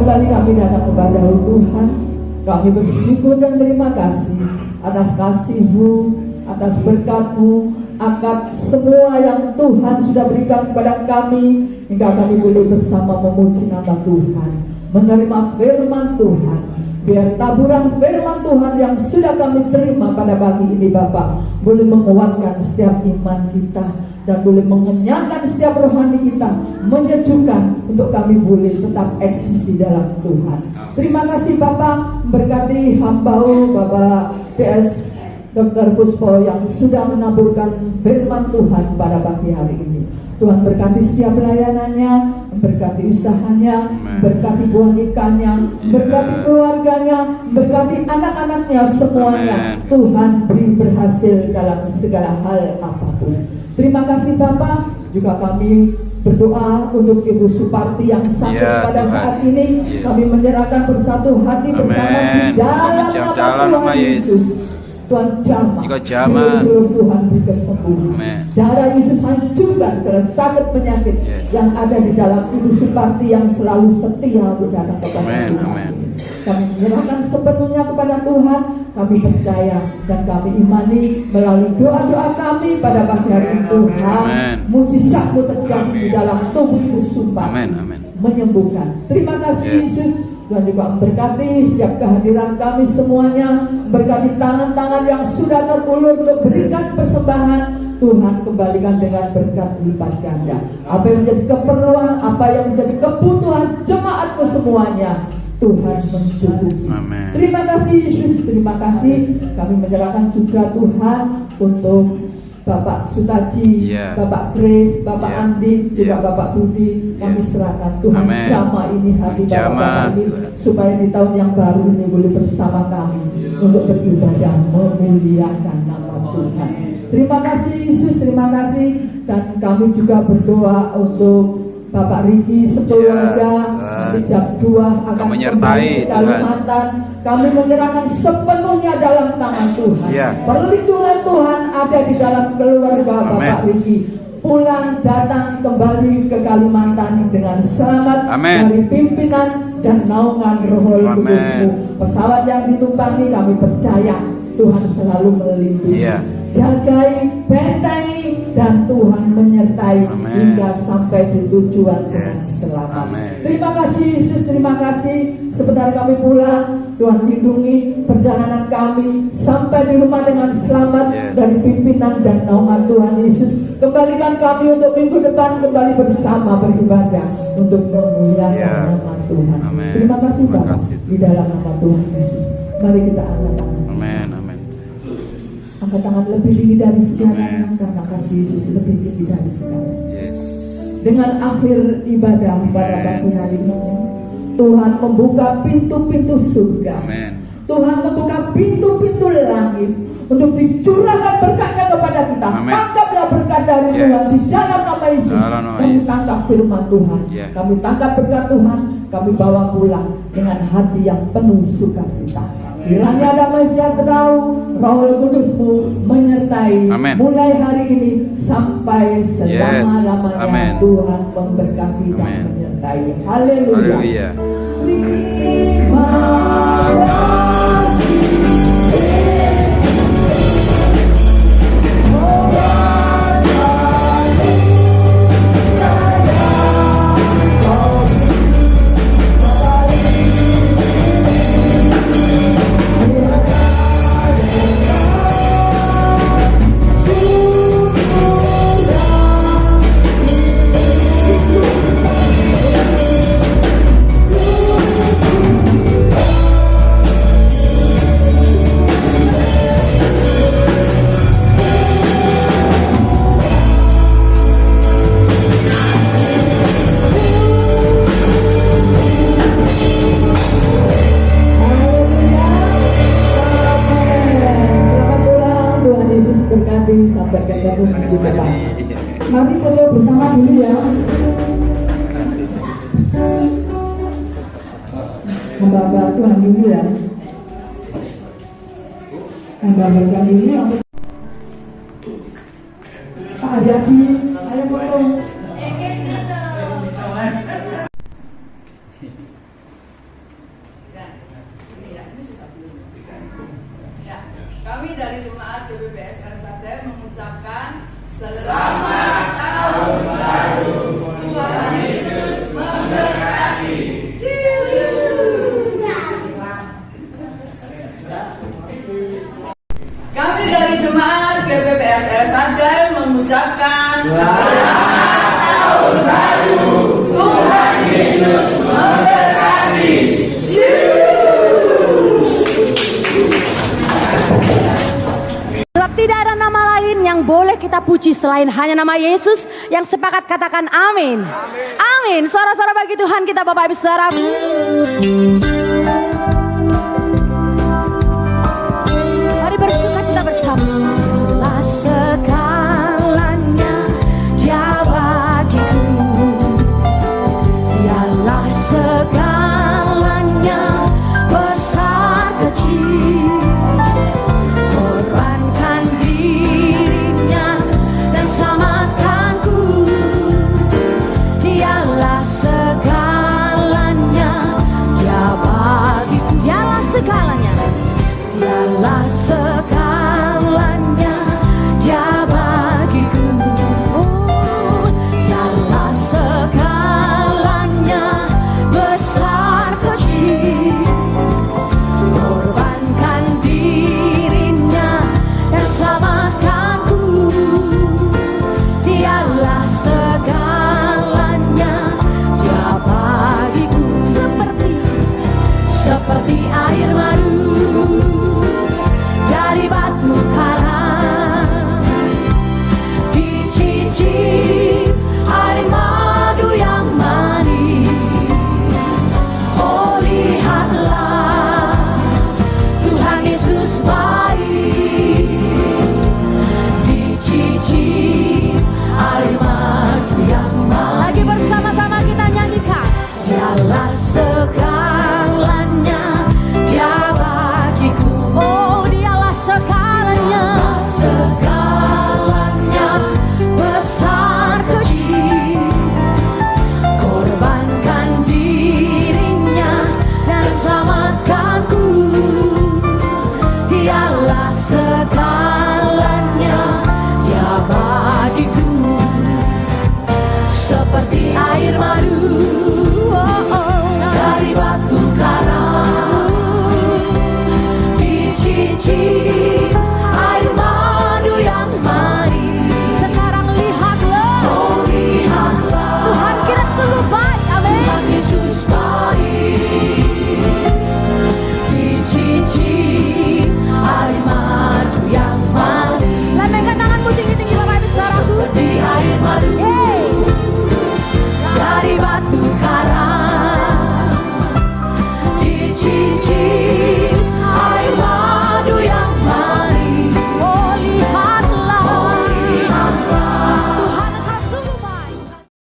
kembali kami datang kepada Tuhan. Kami bersyukur dan terima kasih atas kasih-Mu, atas berkat-Mu, akan semua yang Tuhan sudah berikan kepada kami, hingga kami boleh bersama memuji nama Tuhan, menerima firman Tuhan. Biar taburan firman Tuhan yang sudah kami terima pada pagi ini Bapak boleh menguatkan setiap iman kita dan boleh mengenyangkan setiap rohani kita, menyejukkan untuk kami boleh tetap eksis di dalam Tuhan. Terima kasih Bapak, memberkati hamba-Mu Bapak PS Dr. Puspo yang sudah menaburkan firman Tuhan pada pagi hari ini. Tuhan berkati setiap pelayanannya, berkati usahanya, berkati buah ikannya, berkati keluarganya, berkati anak-anaknya semuanya. Tuhan beri berhasil dalam segala hal apapun. Terima kasih Bapak. Juga kami berdoa untuk Ibu Suparti yang sakit pada saat ini. Kami menyerahkan bersatu hati bersama di dalam nama Tuhan Yesus. Tuhan jamah, Tuhan beri kesembuhan. Darah Yesus hancurkan segala sakit penyakit yang ada di dalam Ibu Suparti yang selalu setia untuk datang kepada Tuhan. Kami menyerahkan sepenuhnya kepada Tuhan. Kami percaya dan kami imani melalui doa-doa kami pada pagi hari ini Tuhan, mujizat-Mu terjadi di dalam tubuh Ibu Suparti, menyembuhkan. Terima kasih Yesus. Tuhan juga memberkati setiap kehadiran kami semuanya, memberkati tangan-tangan yang sudah terulur untuk berikan persembahan. Tuhan kembalikan dengan berkat lipat ganda. Apa yang menjadi keperluan, apa yang menjadi kebutuhan jemaat-Mu semuanya, Tuhan mencukupi. Terima kasih Yesus, terima kasih. Kami menyerahkan juga Tuhan untuk Bapak Sutaji, Bapak Grace, Bapak Andi, juga Bapak Budi. Kami serahkan Tuhan jamah ini hati Bapak ini, supaya di tahun yang baru ini boleh bersama kami untuk beribadah memuliakan nama Tuhan. Terima kasih Yesus, terima kasih. Dan kami juga berdoa untuk Bapak Riki sekeluarga, nanti jam 2 akan kembali ke Kalimantan. Kami menyerahkan sepenuhnya dalam tangan Tuhan. Perlindungan Tuhan ada di dalam keluarga Bapak Riki. Pulang datang kembali ke Kalimantan dengan selamat dari pimpinan dan naungan Roh Kudus-Mu. Pesawat yang ditumpangi kami percaya Tuhan selalu melindungi, jagai, bentengi, dan Tuhan menyertai hingga sampai di tujuan dengan selamat. Terima kasih Yesus, terima kasih. Sebentar kami pulang, Tuhan lindungi perjalanan kami sampai di rumah dengan selamat dari pimpinan dan naungan Tuhan Yesus. Kembalikan kami untuk minggu depan kembali bersama beribadah untuk memuliakan nama Tuhan. Terima kasih Bapak, di dalam nama Tuhan Yesus. Mari kita angkat tangan. Angkat tangan lebih tinggi dari segalanya, karena kasih Yesus lebih tinggi dari segalanya. Dengan akhir ibadah pada pagi hari ini, Tuhan membuka pintu-pintu surga. Tuhan membuka pintu-pintu langit untuk dicurahkan berkatnya kepada kita. Tangkaplah berkat dari Tuhan di dalam nama Yesus. Kami tangkap firman Tuhan, kami tangkap berkat Tuhan, kami bawa pulang dengan hati yang penuh sukacita. Kiranya damai sejahtera Roh Kudus-Mu menyertai mulai hari ini sampai selama-lamanya. Tuhan memberkati dan menyertai. Haleluya. Terima kasih. Sampai ketemu di depan. Mari foto bersama dulu ya. Hamba-hamba Tuhan dulu ya. Hamba-hamba Tuhan dulu. Pak Adiati, ayo foto. Sebab tidak ada nama lain yang boleh kita puji selain hanya nama Yesus. Yang sepakat katakan amin. Amin. Suara-suara bagi Tuhan kita Bapak Ibu Saudara.